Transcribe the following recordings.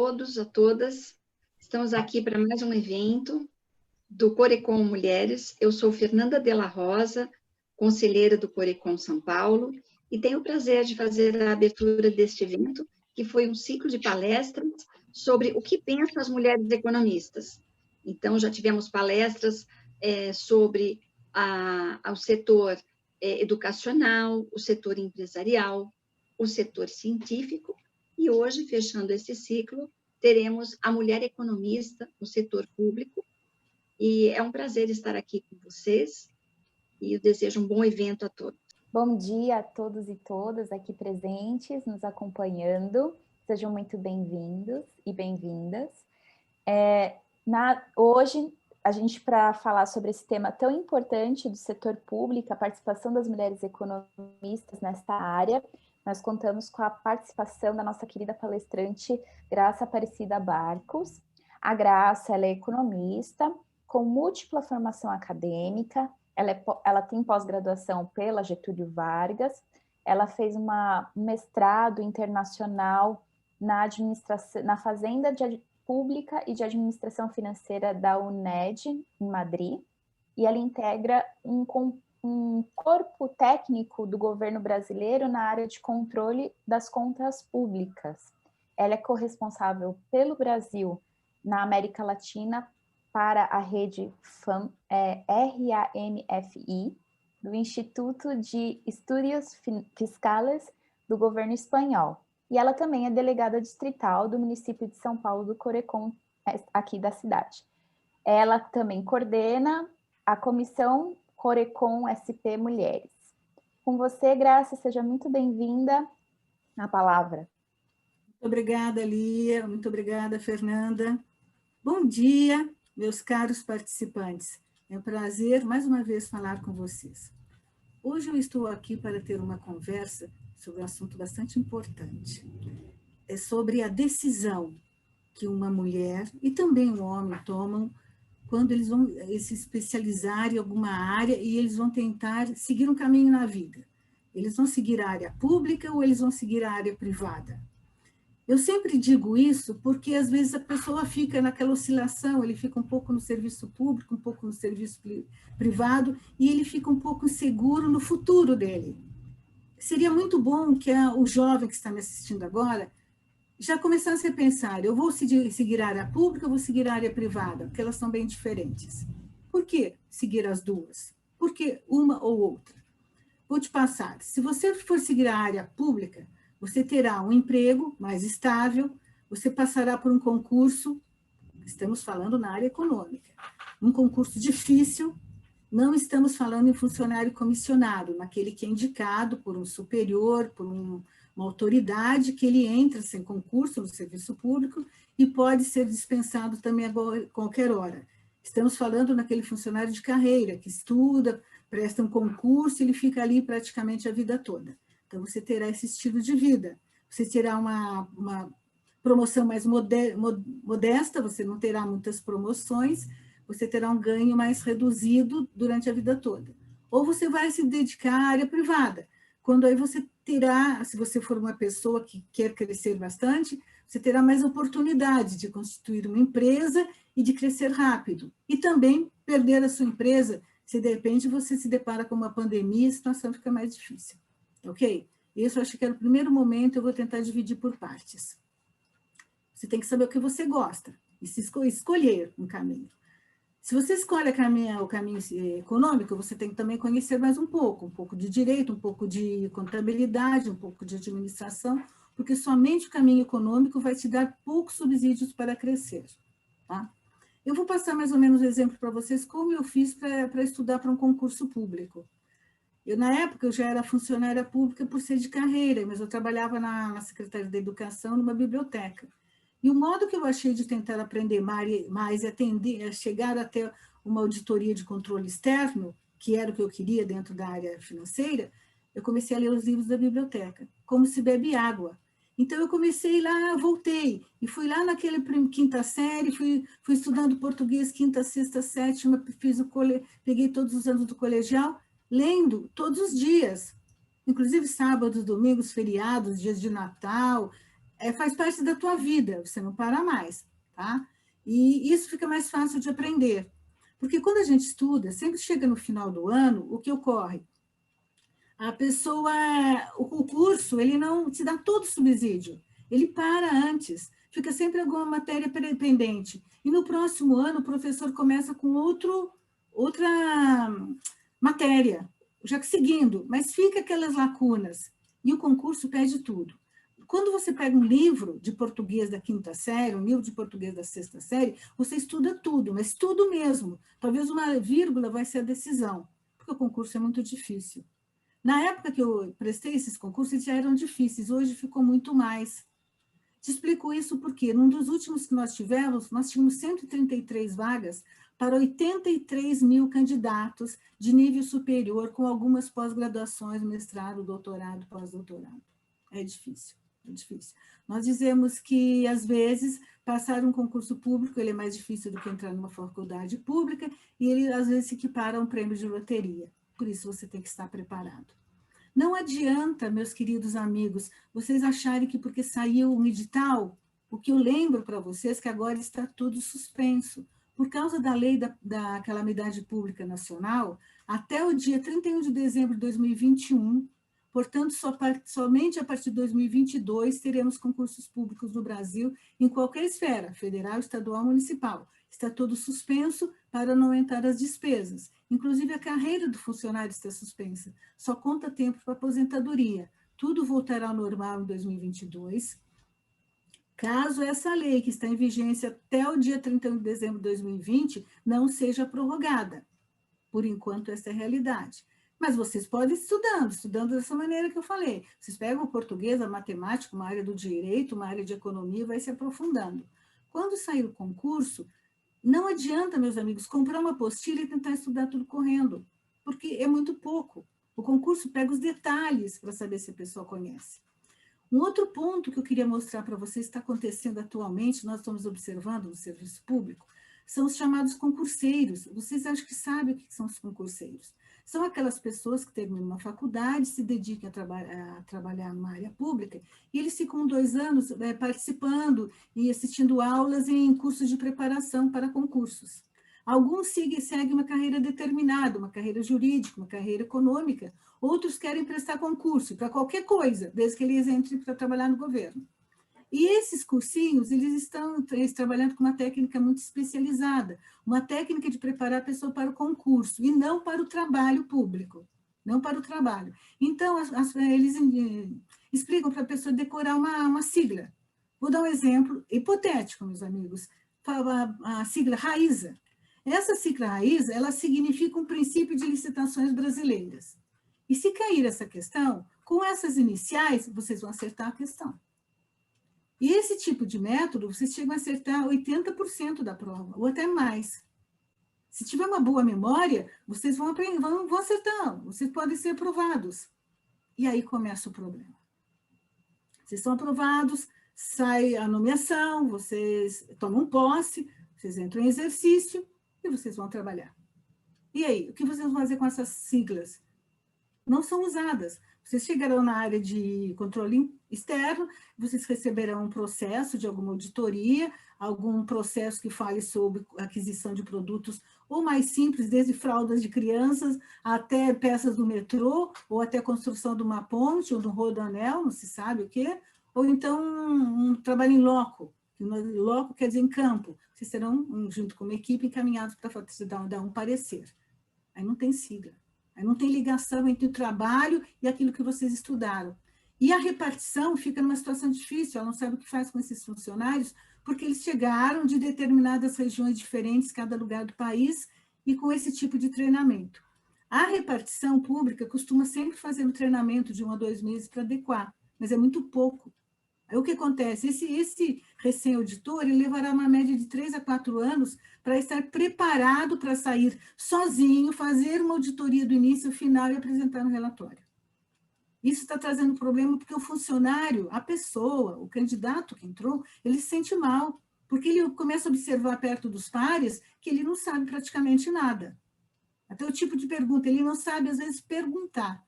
todos, a todas. Estamos aqui para mais um evento do Corecon Mulheres. Eu sou Fernanda Della Rosa, conselheira do Corecon São Paulo, e tenho o prazer de fazer a abertura deste evento, que foi um ciclo de palestras sobre o que pensam as mulheres economistas. Então, já tivemos palestras sobre o setor educacional, o setor empresarial, o setor científico, e hoje, fechando esse ciclo, teremos a mulher economista no setor público, e é um prazer estar aqui com vocês, e eu desejo um bom evento a todos. Bom dia a todos e todas aqui presentes, nos acompanhando, sejam muito bem-vindos e bem-vindas. Hoje, a gente, para falar sobre esse tema tão importante do setor público, a participação das mulheres economistas nesta área, nós contamos com a participação da nossa querida palestrante Graça Aparecida Barcos. A Graça, ela é economista, com múltipla formação acadêmica, ela tem pós-graduação pela Getúlio Vargas, ela fez um mestrado internacional na Fazenda Pública e de Administração Financeira da UNED, em Madrid, e ela integra um corpo técnico do governo brasileiro na área de controle das contas públicas. Ela é corresponsável pelo Brasil na América Latina para a rede RAMFI, do Instituto de Estudios Fiscales do governo espanhol. E ela também é delegada distrital do município de São Paulo do Corecon, aqui da cidade. Ela também coordena a comissão Corecon SP Mulheres. Com você, Graça, seja muito bem-vinda à palavra. Muito obrigada, Lia. Muito obrigada, Fernanda. Bom dia, meus caros participantes. É um prazer, mais uma vez, falar com vocês. Hoje eu estou aqui para ter uma conversa sobre um assunto bastante importante. É sobre a decisão que uma mulher e também um homem tomam quando eles vão se especializar em alguma área e eles vão tentar seguir um caminho na vida. Eles vão seguir a área pública ou eles vão seguir a área privada? Eu sempre digo isso porque, às vezes, a pessoa fica naquela oscilação, ele fica um pouco no serviço público, um pouco no serviço privado, e ele fica um pouco inseguro no futuro dele. Seria muito bom que o jovem que está me assistindo agora já começasse a pensar, eu vou seguir a área pública ou vou seguir a área privada? Porque elas são bem diferentes. Por que seguir as duas? Por que uma ou outra? Vou te passar. Se você for seguir a área pública, você terá um emprego mais estável, você passará por um concurso, estamos falando na área econômica, um concurso difícil, não estamos falando em funcionário comissionado, naquele que é indicado por um superior, por uma autoridade, que ele entra sem concurso no serviço público e pode ser dispensado também a qualquer hora. Estamos falando naquele funcionário de carreira, que estuda, presta um concurso e ele fica ali praticamente a vida toda. Então, você terá esse estilo de vida. Você terá uma promoção mais modesta, você não terá muitas promoções, você terá um ganho mais reduzido durante a vida toda. Ou você vai se dedicar à área privada, quando aí você terá, se você for uma pessoa que quer crescer bastante, você terá mais oportunidade de constituir uma empresa e de crescer rápido. E também perder a sua empresa, se de repente você se depara com uma pandemia, a situação fica mais difícil. Ok? Isso eu acho que era o primeiro momento, eu vou tentar dividir por partes. Você tem que saber o que você gosta e se escolher um caminho. Se você escolhe o caminho econômico, você tem que também conhecer mais um pouco de direito, um pouco de contabilidade, um pouco de administração, porque somente o caminho econômico vai te dar poucos subsídios para crescer. Tá? Eu vou passar mais ou menos um exemplo para vocês como eu fiz para estudar para um concurso público. Na época, eu já era funcionária pública por ser de carreira, mas eu trabalhava na Secretaria da Educação, numa biblioteca. E o modo que eu achei de tentar aprender mais e chegar até uma auditoria de controle externo, que era o que eu queria dentro da área financeira, eu comecei a ler os livros da biblioteca, como se bebe água. Então, eu comecei lá, voltei, e fui lá naquele quinta série, fui estudando português, quinta, sexta, sétima, peguei todos os anos do colegial, lendo todos os dias, inclusive sábados, domingos, feriados, dias de Natal, faz parte da tua vida, você não para mais, tá? E isso fica mais fácil de aprender. Porque quando a gente estuda, sempre chega no final do ano, o que ocorre? A pessoa, o curso, ele não te dá todo o subsídio, ele para antes, fica sempre alguma matéria pendente. E no próximo ano, o professor começa com outra matéria, já que seguindo, mas fica aquelas lacunas. E o concurso pede tudo. Quando você pega um livro de português da 5ª série, um livro de português da 6ª série, você estuda tudo, mas tudo mesmo. Talvez uma vírgula vai ser a decisão, porque o concurso é muito difícil. Na época que eu prestei esses concursos, eles já eram difíceis, hoje ficou muito mais. Te explico isso porque, num dos últimos que nós tínhamos 133 vagas para 83 mil candidatos de nível superior, com algumas pós-graduações, mestrado, doutorado, pós-doutorado. É difícil, é difícil. Nós dizemos que, às vezes, passar um concurso público ele é mais difícil do que entrar numa faculdade pública, e ele, às vezes, se equipara a um prêmio de loteria. Por isso, você tem que estar preparado. Não adianta, meus queridos amigos, vocês acharem que porque saiu um edital, o que eu lembro para vocês que agora está tudo suspenso. Por causa da lei da calamidade pública nacional, até o dia 31 de dezembro de 2021, portanto, somente a partir de 2022 teremos concursos públicos no Brasil, em qualquer esfera, federal, estadual, municipal. Está todo suspenso para não aumentar as despesas. Inclusive, a carreira do funcionário está suspensa. Só conta tempo para aposentadoria. Tudo voltará ao normal em 2022. Caso essa lei, que está em vigência até o dia 31 de dezembro de 2020, não seja prorrogada. Por enquanto, essa é a realidade. Mas vocês podem ir estudando dessa maneira que eu falei. Vocês pegam o português, a matemática, uma área do direito, uma área de economia, vai se aprofundando. Quando sair o concurso, não adianta, meus amigos, comprar uma apostila e tentar estudar tudo correndo, porque é muito pouco. O concurso pega os detalhes para saber se a pessoa conhece. Um outro ponto que eu queria mostrar para vocês está acontecendo atualmente, nós estamos observando no serviço público, são os chamados concurseiros. Vocês acham que sabem o que são os concurseiros? São aquelas pessoas que terminam uma faculdade, se dedicam a trabalhar numa área pública, e eles ficam 2 anos participando e assistindo aulas em cursos de preparação para concursos. Alguns seguem uma carreira determinada, uma carreira jurídica, uma carreira econômica, outros querem prestar concurso para qualquer coisa, desde que eles entrem para trabalhar no governo. E esses cursinhos, eles estão trabalhando com uma técnica muito especializada, uma técnica de preparar a pessoa para o concurso, e não para o trabalho público, não para o trabalho. Então, eles explicam para a pessoa decorar uma sigla. Vou dar um exemplo hipotético, meus amigos, a sigla RAISA. Essa sigla RAISA, ela significa um princípio de licitações brasileiras. E se cair essa questão, com essas iniciais, vocês vão acertar a questão. E esse tipo de método, vocês chegam a acertar 80% da prova, ou até mais. Se tiver uma boa memória, vocês vão acertar, vocês podem ser aprovados. E aí começa o problema. Vocês são aprovados, sai a nomeação, vocês tomam posse, vocês entram em exercício e vocês vão trabalhar. E aí, o que vocês vão fazer com essas siglas? Não são usadas. Vocês chegarão na área de controle externo, vocês receberão um processo de alguma auditoria, algum processo que fale sobre aquisição de produtos, ou mais simples, desde fraldas de crianças até peças do metrô, ou até construção de uma ponte ou de um rodoanel, não se sabe o quê, ou então um trabalho em loco. Loco quer dizer em campo. Vocês serão, junto com uma equipe, encaminhados para dar um parecer. Aí não tem sigla. Aí não tem ligação entre o trabalho e aquilo que vocês estudaram. E a repartição fica numa situação difícil, ela não sabe o que faz com esses funcionários, porque eles chegaram de determinadas regiões diferentes, cada lugar do país, e com esse tipo de treinamento. A repartição pública costuma sempre fazer um treinamento de 1 a 2 meses para adequar, mas é muito pouco. Aí o que acontece? Esse recém-auditor, ele levará uma média de 3 a 4 anos para estar preparado para sair sozinho, fazer uma auditoria do início ao final e apresentar um relatório. Isso está trazendo problema porque o funcionário, a pessoa, o candidato que entrou, ele se sente mal, porque ele começa a observar perto dos pares que ele não sabe praticamente nada. Até o tipo de pergunta, ele não sabe, às vezes, perguntar.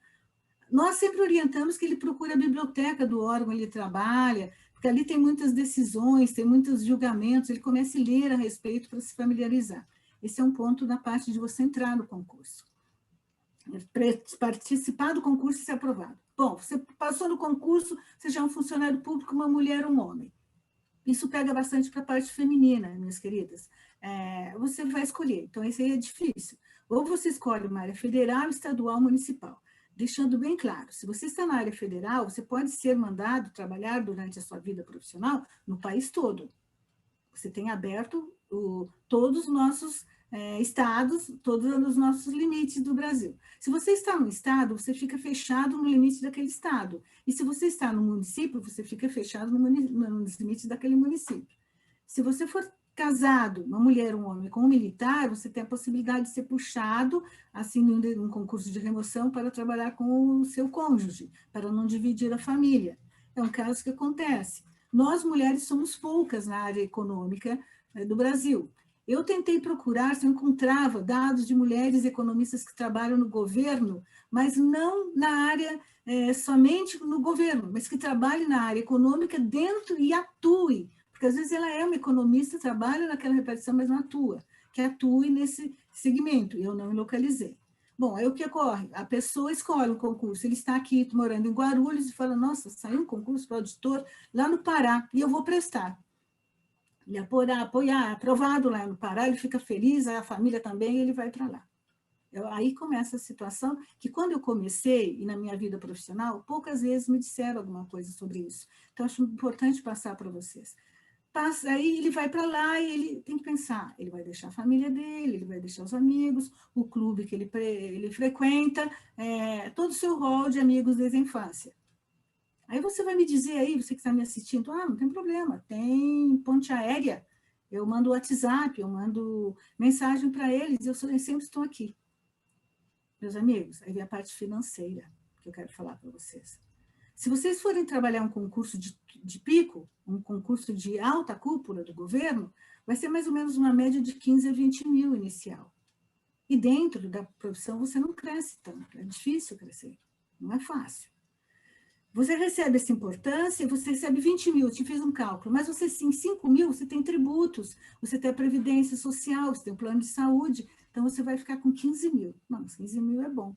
Nós sempre orientamos que ele procure a biblioteca do órgão onde ele trabalha, porque ali tem muitas decisões, tem muitos julgamentos, ele comece a ler a respeito para se familiarizar. Esse é um ponto da parte de você entrar no concurso. Participar do concurso e ser aprovado. Bom, você passou no concurso, você já é um funcionário público, uma mulher ou um homem. Isso pega bastante para a parte feminina, minhas queridas. Você vai escolher, então esse aí é difícil. Ou você escolhe uma área federal, estadual, municipal. Deixando bem claro, se você está na área federal, você pode ser mandado trabalhar durante a sua vida profissional no país todo. Você tem aberto todos os nossos estados, todos os nossos limites do Brasil. Se você está no estado, você fica fechado no limite daquele estado. E se você está no município, você fica fechado nos limites daquele município. Se você for casado, uma mulher, um homem, com um militar, você tem a possibilidade de ser puxado, assim, num concurso de remoção para trabalhar com o seu cônjuge, para não dividir a família. É um caso que acontece. Nós, mulheres, somos poucas na área econômica do Brasil. Eu tentei procurar se eu encontrava dados de mulheres economistas que trabalham no governo, mas não na área somente no governo, mas que trabalhem na área econômica dentro e atue. Porque às vezes ela é uma economista, trabalha naquela repartição, mas não atua, que atue nesse segmento, e eu não me localizei. Bom, aí o que ocorre? A pessoa escolhe um concurso, ele está aqui morando em Guarulhos e fala, nossa, saiu um concurso para auditor lá no Pará, e eu vou prestar. Ele apoiar, aprovado lá no Pará, ele fica feliz, a família também, ele vai para lá. Aí começa a situação que quando eu comecei, e na minha vida profissional, poucas vezes me disseram alguma coisa sobre isso. Então, acho importante passar para vocês. Aí ele vai para lá e ele tem que pensar, ele vai deixar a família dele, ele vai deixar os amigos, o clube que ele frequenta, todo o seu rol de amigos desde a infância. Aí você vai me dizer aí, você que está me assistindo, não tem problema, tem ponte aérea, eu mando WhatsApp, eu mando mensagem para eles, eu sempre estou aqui. Meus amigos, aí vem a parte financeira que eu quero falar para vocês. Se vocês forem trabalhar um concurso de pico, um concurso de alta cúpula do governo, vai ser mais ou menos uma média de 15 a 20 mil inicial. E dentro da profissão você não cresce tanto, é difícil crescer, não é fácil. Você recebe essa importância, você recebe 20 mil, eu te fiz um cálculo, mas você, em 5 mil, você tem tributos, você tem a previdência social, você tem o plano de saúde, então você vai ficar com 15 mil. Não, 15 mil é bom.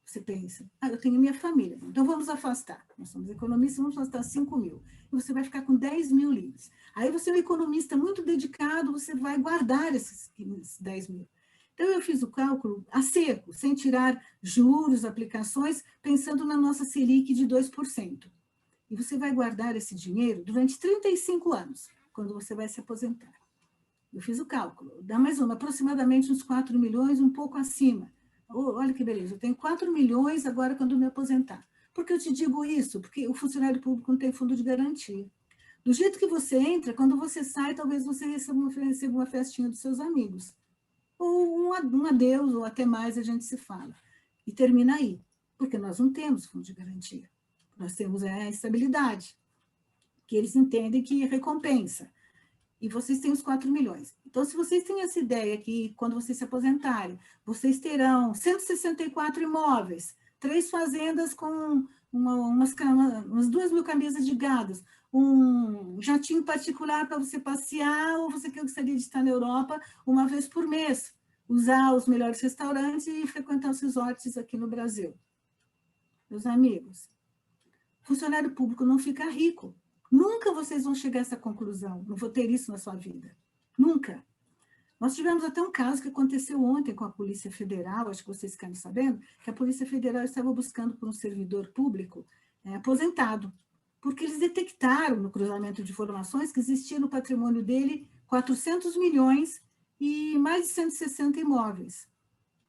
Você pensa, eu tenho minha família, então vamos afastar. Nós somos economistas, vamos afastar 5 mil. E você vai ficar com 10 mil livres. Aí você é um economista muito dedicado, você vai guardar esses 10 mil. Então, eu fiz o cálculo a seco, sem tirar juros, aplicações, pensando na nossa Selic de 2%. E você vai guardar esse dinheiro durante 35 anos, quando você vai se aposentar. Eu fiz o cálculo, dá mais aproximadamente uns 4 milhões, um pouco acima. Olha que beleza, eu tenho 4 milhões agora quando me aposentar. Por que eu te digo isso? Porque o funcionário público não tem fundo de garantia. Do jeito que você entra, quando você sai, talvez você receba uma festinha dos seus amigos. Ou um adeus, ou até mais a gente se fala. E termina aí, porque nós não temos fundo de garantia. Nós temos a estabilidade, que eles entendem que recompensa. E vocês têm os 4 milhões. Então, se vocês têm essa ideia que, quando vocês se aposentarem, vocês terão 164 imóveis, 3 fazendas com umas 2.000 camisas de gados, um jatinho particular para você passear, ou você gostaria de estar na Europa uma vez por mês, usar os melhores restaurantes e frequentar os resorts aqui no Brasil. Meus amigos, funcionário público não fica rico. Nunca vocês vão chegar a essa conclusão, não vou ter isso na sua vida. Nunca. Nós tivemos até um caso que aconteceu ontem com a Polícia Federal, acho que vocês ficaram sabendo, que a Polícia Federal estava buscando por um servidor público aposentado, porque eles detectaram no cruzamento de informações que existia no patrimônio dele 400 milhões e mais de 160 imóveis.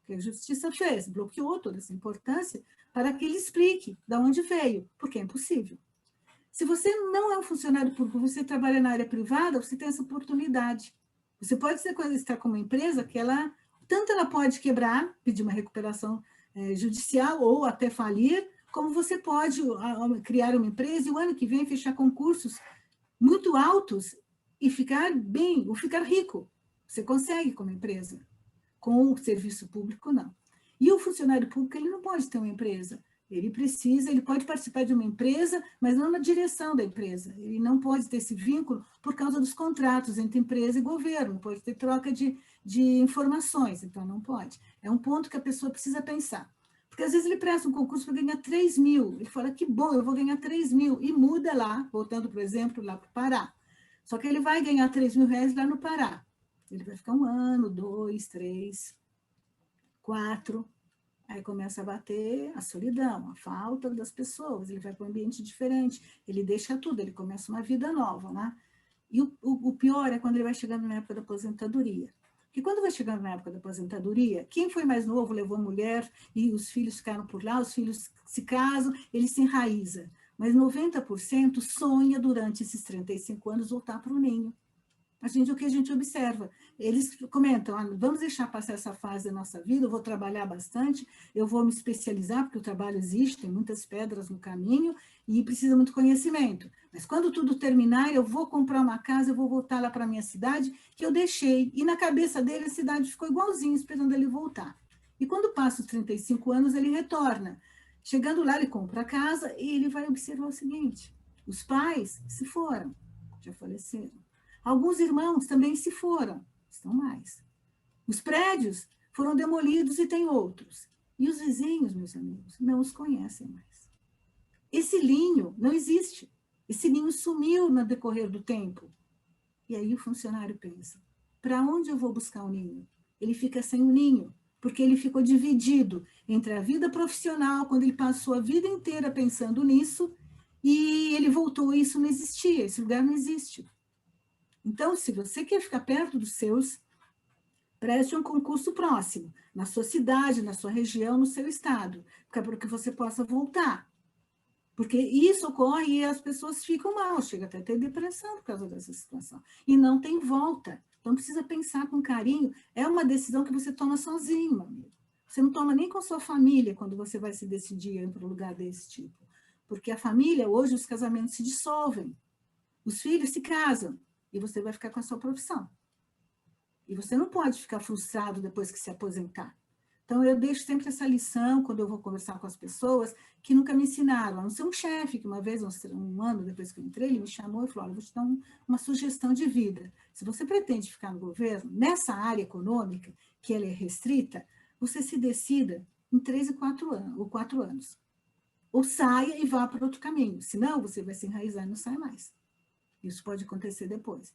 O que a Justiça fez? Bloqueou toda essa importância para que ele explique de onde veio, porque é impossível. Se você não é um funcionário público, você trabalha na área privada, você tem essa oportunidade. Você pode estar com uma empresa que tanto ela pode quebrar, pedir uma recuperação judicial ou até falir, como você pode criar uma empresa e o ano que vem fechar concursos muito altos e ficar bem, ou ficar rico. Você consegue como empresa. Com o serviço público, não. E o funcionário público, ele não pode ter uma empresa. Ele pode participar de uma empresa, mas não na direção da empresa. Ele não pode ter esse vínculo por causa dos contratos entre empresa e governo, pode ter troca de informações, então não pode. É um ponto que a pessoa precisa pensar. Porque às vezes ele presta um concurso para ganhar 3 mil, ele fala, que bom, eu vou ganhar 3 mil, e muda lá, voltando, por exemplo, lá para o Pará. Só que ele vai ganhar 3 mil reais lá no Pará. Ele vai ficar 1 ano, 2, 3, 4... Aí começa a bater a solidão, a falta das pessoas, ele vai para um ambiente diferente, ele deixa tudo, ele começa uma vida nova, né? E o pior é quando ele vai chegando na época da aposentadoria. Porque quando vai chegando na época da aposentadoria, quem foi mais novo levou a mulher e os filhos ficaram por lá, os filhos se casam, ele se enraiza. Mas 90% sonha durante esses 35 anos voltar para o ninho. O que a gente observa, eles comentam, vamos deixar passar essa fase da nossa vida, eu vou trabalhar bastante, eu vou me especializar, porque o trabalho existe, tem muitas pedras no caminho, e precisa muito conhecimento. Mas quando tudo terminar, eu vou comprar uma casa, eu vou voltar lá para a minha cidade, que eu deixei, e na cabeça dele a cidade ficou igualzinha, esperando ele voltar. E quando passa os 35 anos, ele retorna. Chegando lá, ele compra a casa, e ele vai observar o seguinte, os pais se foram, já faleceram. Alguns irmãos também se foram, estão mais. Os prédios foram demolidos e tem outros. E os vizinhos, meus amigos, não os conhecem mais. Esse linho não existe. Esse ninho sumiu no decorrer do tempo. E aí o funcionário pensa, para onde eu vou buscar o ninho? Ele fica sem o ninho, porque ele ficou dividido entre a vida profissional, quando ele passou a vida inteira pensando nisso, e ele voltou e isso não existia, esse lugar não existe. Então, se você quer ficar perto dos seus, preste um concurso próximo, na sua cidade, na sua região, no seu estado, para que você possa voltar. Porque isso ocorre e as pessoas ficam mal, chega até a ter depressão por causa dessa situação. E não tem volta. Então, precisa pensar com carinho. É uma decisão que você toma sozinho, meu amigo. Você não toma nem com a sua família quando você vai se decidir ir para um lugar desse tipo. Porque a família, hoje, os casamentos se dissolvem. Os filhos se casam. E você vai ficar com a sua profissão. E você não pode ficar frustrado depois que se aposentar. Então, eu deixo sempre essa lição, quando eu vou conversar com as pessoas, que nunca me ensinaram. A não ser um chefe, que uma vez, um ano depois que eu entrei, ele me chamou e falou, olha, eu vou te dar uma sugestão de vida. Se você pretende ficar no governo, nessa área econômica, que ela é restrita, você se decida em 3 e 4 anos, ou 4 anos. Ou saia e vá para outro caminho. Senão, você vai se enraizar e não sai mais. Isso pode acontecer depois.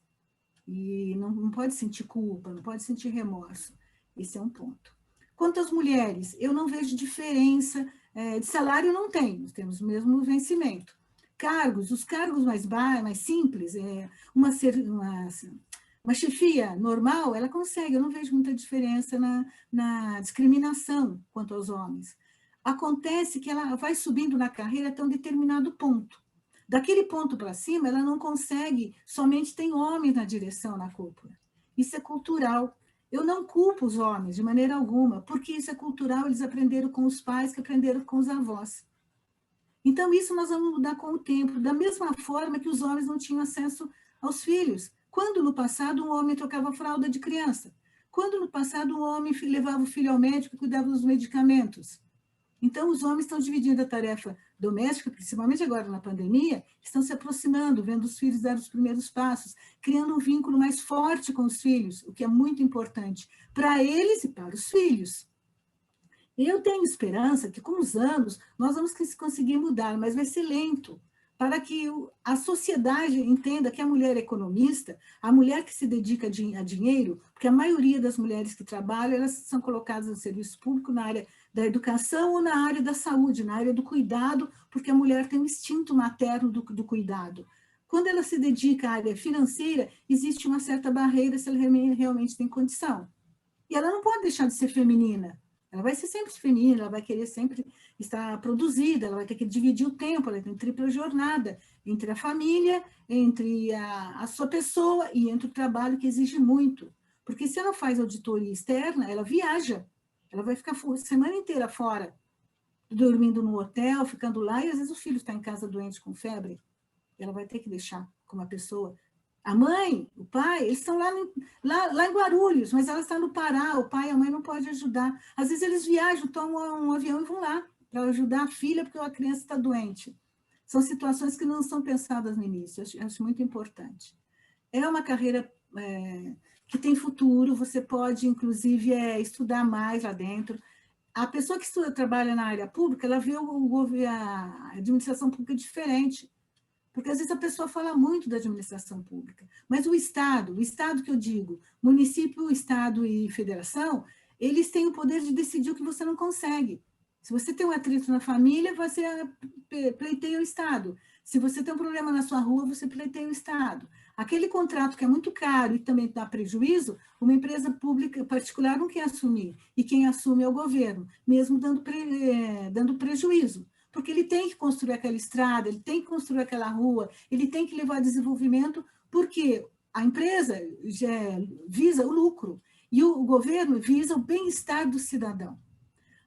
E não pode sentir culpa, não pode sentir remorso. Esse é um ponto. Quanto às mulheres, eu não vejo diferença. De salário não tem, nós temos o mesmo vencimento. Cargos, os cargos mais simples, uma chefia normal, ela consegue, eu não vejo muita diferença na discriminação quanto aos homens. Acontece que ela vai subindo na carreira até um determinado ponto. Daquele ponto para cima, ela não consegue, somente tem homens na direção, na cúpula. Isso é cultural. Eu não culpo os homens, de maneira alguma, porque isso é cultural, eles aprenderam com os pais, que aprenderam com os avós. Então, isso nós vamos mudar com o tempo, da mesma forma que os homens não tinham acesso aos filhos. Quando, no passado, um homem trocava fralda de criança? Quando, no passado, um homem levava o filho ao médico e cuidava dos medicamentos? Então, os homens estão dividindo a tarefa doméstica, principalmente agora na pandemia, estão se aproximando, vendo os filhos dar os primeiros passos, criando um vínculo mais forte com os filhos, o que é muito importante para eles e para os filhos. Eu tenho esperança que, com os anos, nós vamos conseguir mudar, mas vai ser lento, para que a sociedade entenda que a mulher é economista, a mulher que se dedica a dinheiro, porque a maioria das mulheres que trabalham, elas são colocadas no serviço público na área da educação ou na área da saúde, na área do cuidado, porque a mulher tem um instinto materno do cuidado. Quando ela se dedica à área financeira, existe uma certa barreira se ela realmente tem condição. E ela não pode deixar de ser feminina. Ela vai ser sempre feminina, ela vai querer sempre estar produzida, ela vai ter que dividir o tempo, ela tem tripla jornada entre a família, entre a sua pessoa e entre o trabalho que exige muito. Porque se ela faz auditoria externa, ela viaja, ela vai ficar a semana inteira fora, dormindo no hotel, ficando lá, e às vezes o filho está em casa doente com febre, ela vai ter que deixar com uma pessoa. A mãe, o pai, eles estão lá em Guarulhos, mas ela está no Pará, o pai e a mãe não podem ajudar. Às vezes eles viajam, tomam um avião e vão lá. para ajudar a filha porque a criança está doente. São situações que não são pensadas no início, acho muito importante. É uma carreira que tem futuro, você pode, inclusive, estudar mais lá dentro. A pessoa que trabalha na área pública, ela vê a administração pública diferente, porque às vezes a pessoa fala muito da administração pública, mas o Estado que eu digo, município, Estado e federação, eles têm o poder de decidir o que você não consegue. Se você tem um atrito na família, você pleiteia o Estado. Se você tem um problema na sua rua, você pleiteia o Estado. Aquele contrato que é muito caro e também dá prejuízo, uma empresa pública particular não quer assumir, e quem assume é o governo, mesmo dando prejuízo. Porque ele tem que construir aquela estrada, ele tem que construir aquela rua, ele tem que levar desenvolvimento, porque a empresa já visa o lucro e o governo visa o bem-estar do cidadão.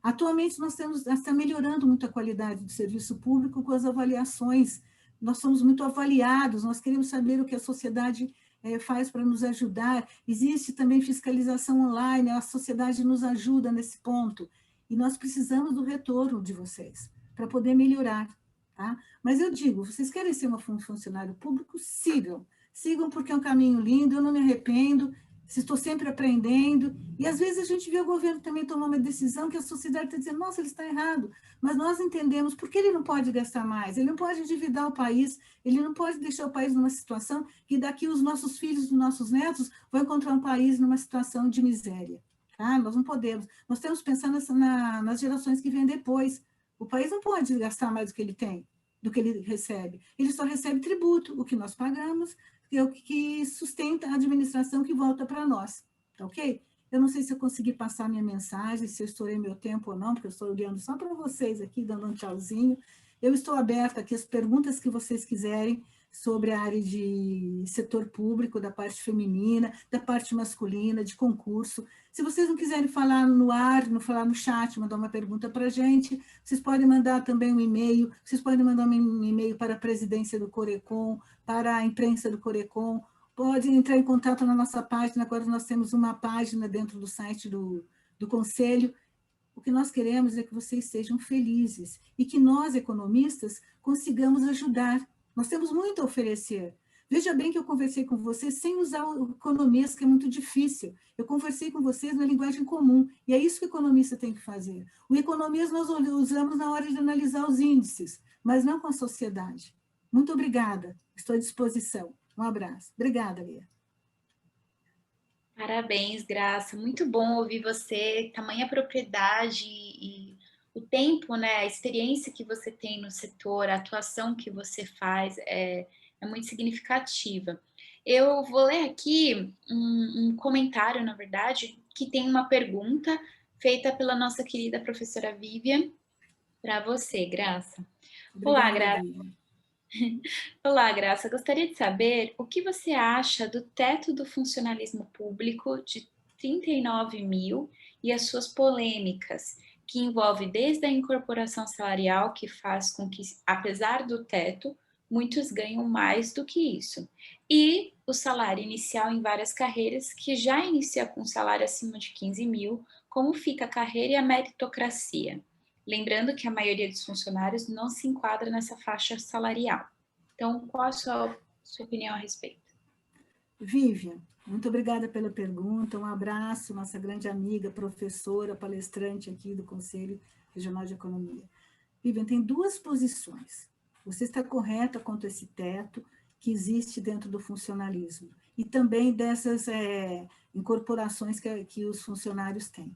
Atualmente, nós está melhorando muito a qualidade do serviço público com as avaliações. Nós somos muito avaliados, nós queremos saber o que a sociedade faz para nos ajudar. Existe também fiscalização online, a sociedade nos ajuda nesse ponto. E nós precisamos do retorno de vocês para poder melhorar. Tá? Mas eu digo, vocês querem ser um funcionário público? Sigam. Sigam porque é um caminho lindo, eu não me arrependo, estou sempre aprendendo, e às vezes a gente vê o governo também tomar uma decisão que a sociedade está dizendo, nossa, ele está errado, mas nós entendemos por que ele não pode gastar mais, ele não pode endividar o país, ele não pode deixar o país numa situação que daqui os nossos filhos, os nossos netos vão encontrar um país numa situação de miséria. Tá? Nós não podemos, nós temos que pensar nas gerações que vêm depois. O país não pode gastar mais do que ele tem, do que ele recebe. Ele só recebe tributo, o que nós pagamos, que é o que sustenta a administração que volta para nós, tá ok? Eu não sei se eu consegui passar minha mensagem, se eu estourei meu tempo ou não, porque eu estou olhando só para vocês aqui, dando um tchauzinho. Eu estou aberta aqui às perguntas que vocês quiserem sobre a área de setor público, da parte feminina, da parte masculina, de concurso. Se vocês não quiserem falar no ar, não falar no chat, mandar uma pergunta para a gente, vocês podem mandar também um e-mail, vocês podem mandar um e-mail para a presidência do Corecon, para a imprensa do Corecon, pode entrar em contato na nossa página, agora nós temos uma página dentro do site do Conselho. O que nós queremos é que vocês sejam felizes e que nós, economistas, consigamos ajudar. Nós temos muito a oferecer. Veja bem que eu conversei com vocês sem usar o economês, que é muito difícil. Eu conversei com vocês na linguagem comum, e é isso que o economista tem que fazer. O economês nós usamos na hora de analisar os índices, mas não com a sociedade. Muito obrigada, estou à disposição. Um abraço. Obrigada, Lia. Parabéns, Graça. Muito bom ouvir você, tamanha propriedade e o tempo, né, a experiência que você tem no setor, a atuação que você faz é muito significativa. Eu vou ler aqui um comentário, na verdade, que tem uma pergunta feita pela nossa querida professora Vivian para você, Graça. Obrigada, Olá, Graça. Lia. Olá, Graça. Gostaria de saber o que você acha do teto do funcionalismo público de 39 mil e as suas polêmicas, que envolve desde a incorporação salarial, que faz com que, apesar do teto, muitos ganham mais do que isso, e o salário inicial em várias carreiras, que já inicia com salário acima de 15 mil, como fica a carreira e a meritocracia? Lembrando que a maioria dos funcionários não se enquadra nessa faixa salarial. Então, qual a sua opinião a respeito? Vivian, muito obrigada pela pergunta. Um abraço, nossa grande amiga, professora, palestrante aqui do Conselho Regional de Economia. Vivian, tem duas posições. Você está correta quanto a esse teto que existe dentro do funcionalismo e também dessas incorporações que os funcionários têm.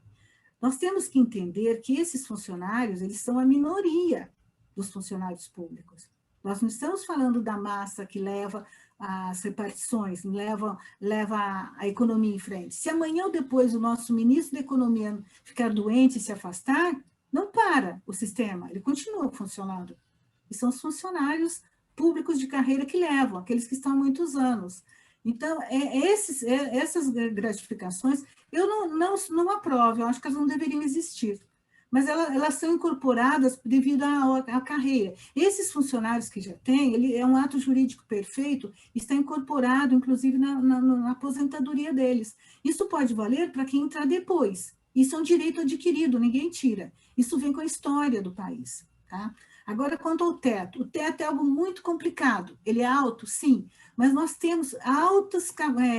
Nós temos que entender que esses funcionários, eles são a minoria dos funcionários públicos. Nós não estamos falando da massa que leva as repartições, leva a economia em frente. Se amanhã ou depois o nosso ministro da Economia ficar doente e se afastar, não para o sistema, ele continua funcionando. E são os funcionários públicos de carreira que levam, aqueles que estão há muitos anos. Então, essas gratificações, eu não aprovo, eu acho que elas não deveriam existir. Mas elas são incorporadas devido à carreira. Esses funcionários que já têm, ele é um ato jurídico perfeito, está incorporado, inclusive, na aposentadoria deles. Isso pode valer para quem entrar depois. Isso é um direito adquirido, ninguém tira. Isso vem com a história do país. Tá? Agora, quanto ao teto. O teto é algo muito complicado. Ele é alto, sim, mas nós temos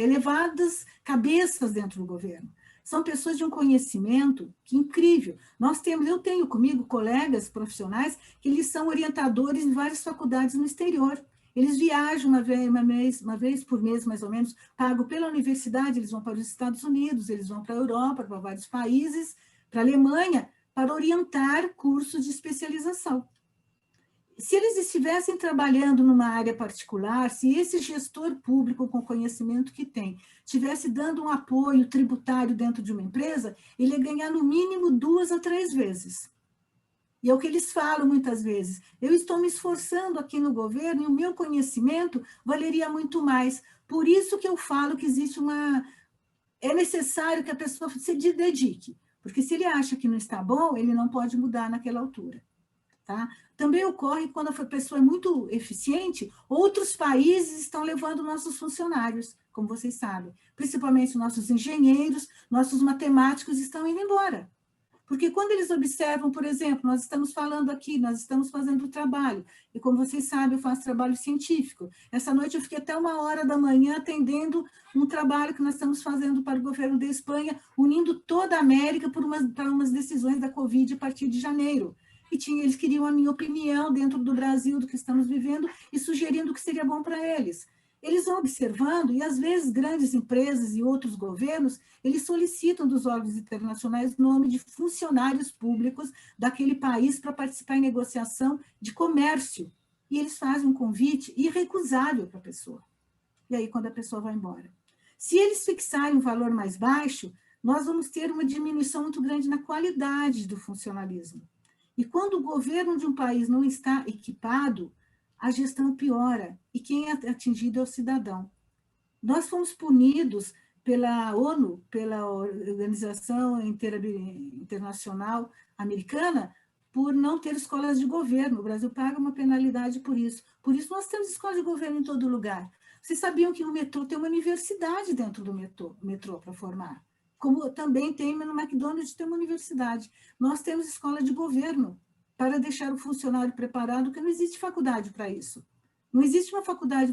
elevadas cabeças dentro do governo. São pessoas de um conhecimento que incrível. Eu tenho comigo colegas profissionais que eles são orientadores em várias faculdades no exterior. Eles viajam uma vez por mês, mais ou menos, pago pela universidade, eles vão para os Estados Unidos, eles vão para a Europa, para vários países, para a Alemanha, para orientar cursos de especialização. Se eles estivessem trabalhando numa área particular, se esse gestor público com conhecimento que tem, estivesse dando um apoio tributário dentro de uma empresa, ele ia ganhar no mínimo 2 a 3 vezes. E é o que eles falam muitas vezes. Eu estou me esforçando aqui no governo e o meu conhecimento valeria muito mais. Por isso que eu falo que é necessário que a pessoa se dedique. Porque se ele acha que não está bom, ele não pode mudar naquela altura. Tá? Também ocorre quando a pessoa é muito eficiente, outros países estão levando nossos funcionários, como vocês sabem. Principalmente nossos engenheiros, nossos matemáticos estão indo embora. Porque quando eles observam, por exemplo, nós estamos falando aqui, nós estamos fazendo o trabalho, e como vocês sabem, eu faço trabalho científico. Essa noite eu fiquei até 1h da manhã atendendo um trabalho que nós estamos fazendo para o governo da Espanha, unindo toda a América para umas decisões da Covid a partir de janeiro. E eles queriam a minha opinião dentro do Brasil, do que estamos vivendo, e sugerindo o que seria bom para eles. Eles vão observando, e às vezes grandes empresas e outros governos, eles solicitam dos órgãos internacionais o nome de funcionários públicos daquele país para participar em negociação de comércio. E eles fazem um convite irrecusável para a pessoa. E aí, quando a pessoa vai embora. Se eles fixarem um valor mais baixo, nós vamos ter uma diminuição muito grande na qualidade do funcionalismo. E quando o governo de um país não está equipado, a gestão piora, e quem é atingido é o cidadão. Nós fomos punidos pela ONU, pela Organização Internacional Americana, por não ter escolas de governo. O Brasil paga uma penalidade por isso. Por isso nós temos escolas de governo em todo lugar. Vocês sabiam que o metrô tem uma universidade dentro do metrô para formar? Como também tem no McDonald's, tem uma universidade. Nós temos escola de governo, para deixar o funcionário preparado, porque não existe faculdade para isso. Não existe uma faculdade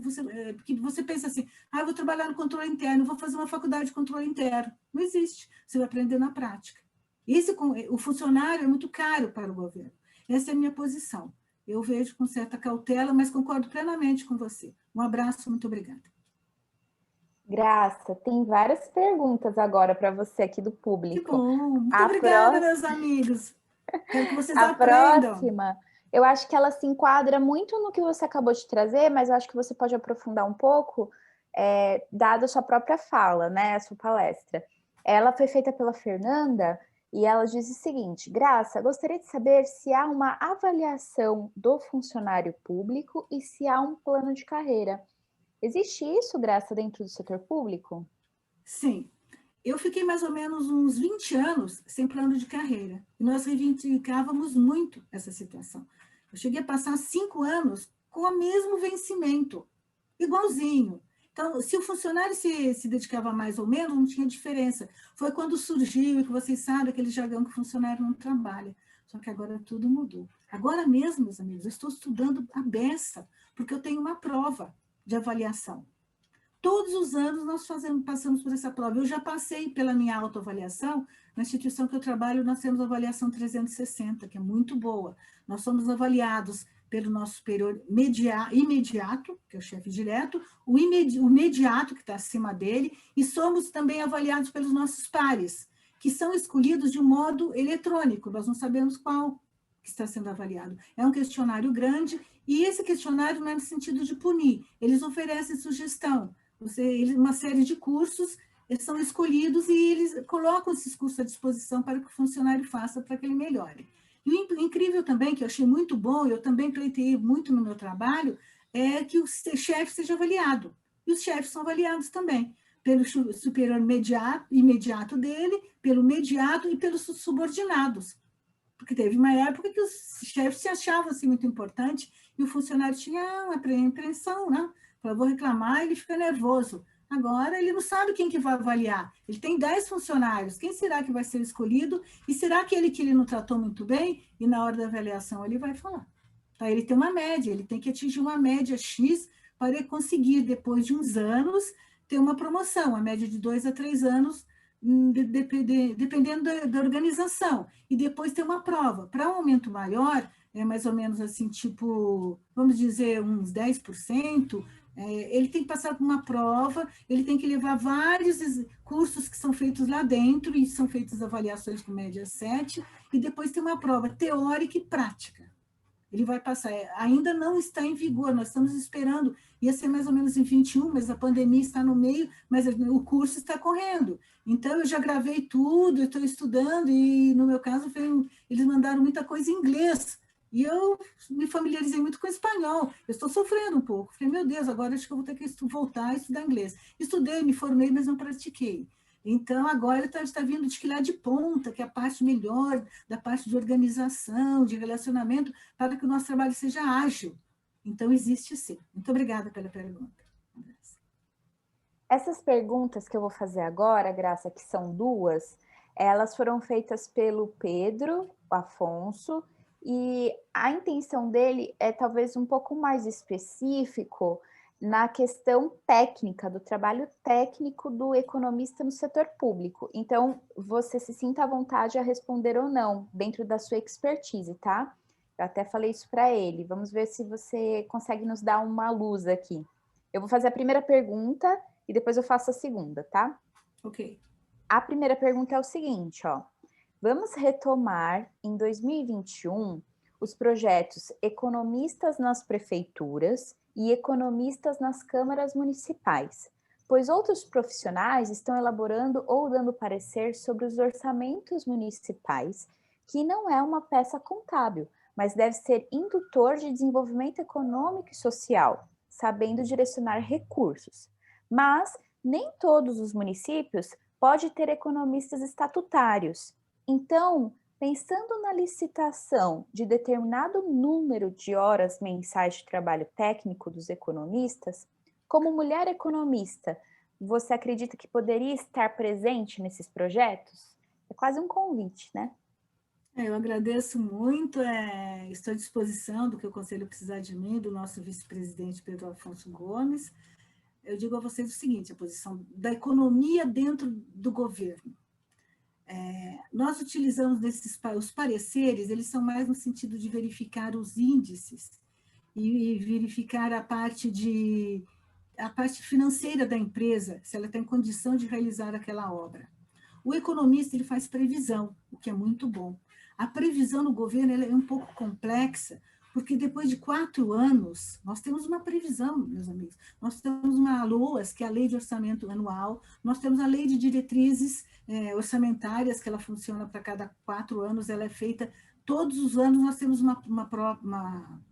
que você pensa assim, eu vou trabalhar no controle interno, vou fazer uma faculdade de controle interno. Não existe, você vai aprender na prática. O funcionário é muito caro para o governo. Essa é a minha posição. Eu vejo com certa cautela, mas concordo plenamente com você. Um abraço, muito obrigada. Graça, tem várias perguntas agora para você aqui do público. Que bom, muito obrigada, meus amigos. Quero que vocês aprendam. Próxima, eu acho que ela se enquadra muito no que você acabou de trazer, mas eu acho que você pode aprofundar um pouco, dada a sua própria fala, né, a sua palestra. Ela foi feita pela Fernanda e ela diz o seguinte: Graça, gostaria de saber se há uma avaliação do funcionário público e se há um plano de carreira. Existe isso, Graça, dentro do setor público? Sim. Eu fiquei mais ou menos uns 20 anos sem plano de carreira. E nós reivindicávamos muito essa situação. Eu cheguei a passar 5 anos com o mesmo vencimento, igualzinho. Então, se o funcionário se dedicava mais ou menos, não tinha diferença. Foi quando surgiu, e que vocês sabem, aquele jargão que o funcionário não trabalha. Só que agora tudo mudou. Agora mesmo, meus amigos, eu estou estudando a beça, porque eu tenho uma prova de avaliação. Todos os anos nós passamos por essa prova. Eu já passei pela minha autoavaliação. Na instituição que eu trabalho, nós temos a avaliação 360, que é muito boa. Nós somos avaliados pelo nosso superior imediato, que é o chefe direto, o imediato, que está acima dele, e somos também avaliados pelos nossos pares, que são escolhidos de um modo eletrônico. Nós não sabemos qual que está sendo avaliado. É um questionário grande, e esse questionário não é no sentido de punir. Eles oferecem sugestão. Uma série de cursos são escolhidos e eles colocam esses cursos à disposição para que o funcionário faça, para que ele melhore. E o incrível também, que eu achei muito bom, e eu também pleiteei muito no meu trabalho, é que o chefe seja avaliado. E os chefes são avaliados também, pelo superior imediato dele, pelo mediato e pelos subordinados. Porque teve uma época que os chefes se achavam assim, muito importante e o funcionário tinha uma apreensão, né? Eu vou reclamar, ele fica nervoso. Agora, ele não sabe quem que vai avaliar. Ele tem 10 funcionários. Quem será que vai ser escolhido? E será que ele não tratou muito bem? E na hora da avaliação ele vai falar. Tá? Ele tem uma média, ele tem que atingir uma média X para ele conseguir, depois de uns anos, ter uma promoção, a média de 2 a 3 anos, dependendo da organização. E depois ter uma prova. Para um aumento maior, é mais ou menos assim, tipo, vamos dizer, uns 10%, ele tem que passar por uma prova, ele tem que levar vários cursos que são feitos lá dentro, e são feitas avaliações com média 7, e depois tem uma prova teórica e prática. Ele vai passar, ainda não está em vigor, nós estamos esperando, ia ser mais ou menos em 21, mas a pandemia está no meio, mas o curso está correndo. Então, eu já gravei tudo, eu estou estudando, e no meu caso, eles mandaram muita coisa em inglês, e eu me familiarizei muito com o espanhol. Eu estou sofrendo um pouco. Falei, meu Deus, agora acho que eu vou ter que voltar a estudar inglês. Estudei, me formei, mas não pratiquei. Então, agora está vindo de que lá de ponta, que é a parte melhor, da parte de organização, de relacionamento, para que o nosso trabalho seja ágil. Então, existe sim. Muito obrigada pela pergunta. Essas perguntas que eu vou fazer agora, Graça, que são duas, elas foram feitas pelo Pedro Afonso, e a intenção dele é talvez um pouco mais específico na questão técnica, do trabalho técnico do economista no setor público. Então, você se sinta à vontade a responder ou não, dentro da sua expertise, tá? Eu até falei isso para ele. Vamos ver se você consegue nos dar uma luz aqui. Eu vou fazer a primeira pergunta e depois eu faço a segunda, tá? Ok. A primeira pergunta é o seguinte, ó. Vamos retomar, em 2021, os projetos Economistas nas Prefeituras e Economistas nas Câmaras Municipais, pois outros profissionais estão elaborando ou dando parecer sobre os orçamentos municipais, que não é uma peça contábil, mas deve ser indutor de desenvolvimento econômico e social, sabendo direcionar recursos. Mas nem todos os municípios podem ter economistas estatutários. Então, pensando na licitação de determinado número de horas mensais de trabalho técnico dos economistas, como mulher economista, você acredita que poderia estar presente nesses projetos? É quase um convite, né? Eu agradeço muito, estou à disposição do que o Conselho precisar de mim, do nosso vice-presidente Pedro Afonso Gomes. Eu digo a vocês o seguinte, a posição da economia dentro do governo. Nós utilizamos os pareceres, eles são mais no sentido de verificar os índices e verificar a parte financeira da empresa, se ela tem condição de realizar aquela obra. O economista ele faz previsão, o que é muito bom. A previsão no governo ela é um pouco complexa, porque depois de 4 anos, nós temos uma previsão, meus amigos. Nós temos uma LOAS, que é a Lei de Orçamento Anual, nós temos a Lei de Diretrizes Orçamentárias, que ela funciona para cada 4 anos, ela é feita todos os anos, nós temos uma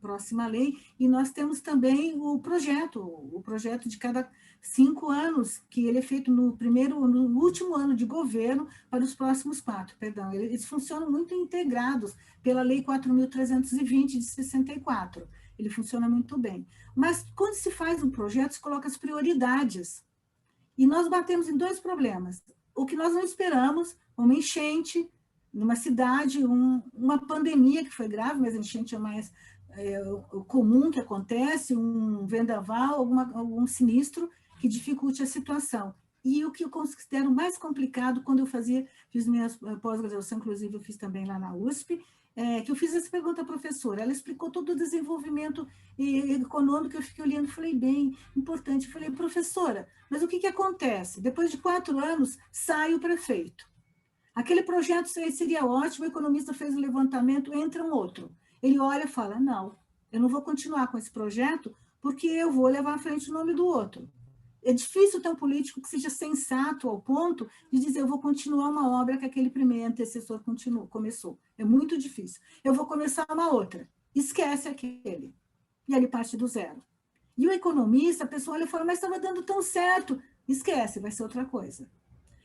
próxima lei, e nós temos também o projeto de cada 5 anos, que ele é feito no último ano de governo para os próximos 4, perdão. Eles funcionam muito integrados pela Lei 4.320 de 64. Ele funciona muito bem. Mas quando se faz um projeto, se coloca as prioridades. E nós batemos em 2 problemas. O que nós não esperamos, uma enchente numa cidade, uma pandemia que foi grave, mas a enchente é mais comum que acontece, um vendaval, algum sinistro que dificulte a situação. E o que eu considero mais complicado, quando eu fiz minha pós-graduação, inclusive eu fiz também lá na USP, que eu fiz essa pergunta à professora, ela explicou todo o desenvolvimento econômico, eu fiquei olhando, falei, bem, importante, falei, professora, mas o que acontece? Depois de 4 anos, sai o prefeito. Aquele projeto seria ótimo, o economista fez o levantamento, entra um outro. Ele olha e fala, não, eu não vou continuar com esse projeto, porque eu vou levar à frente o nome do outro. É difícil ter um político que seja sensato ao ponto de dizer, eu vou continuar uma obra que aquele primeiro antecessor começou. É muito difícil. Eu vou começar uma outra. Esquece aquele. E ele parte do zero. E o economista, a pessoa olha e fala, mas estava dando tão certo. Esquece, vai ser outra coisa.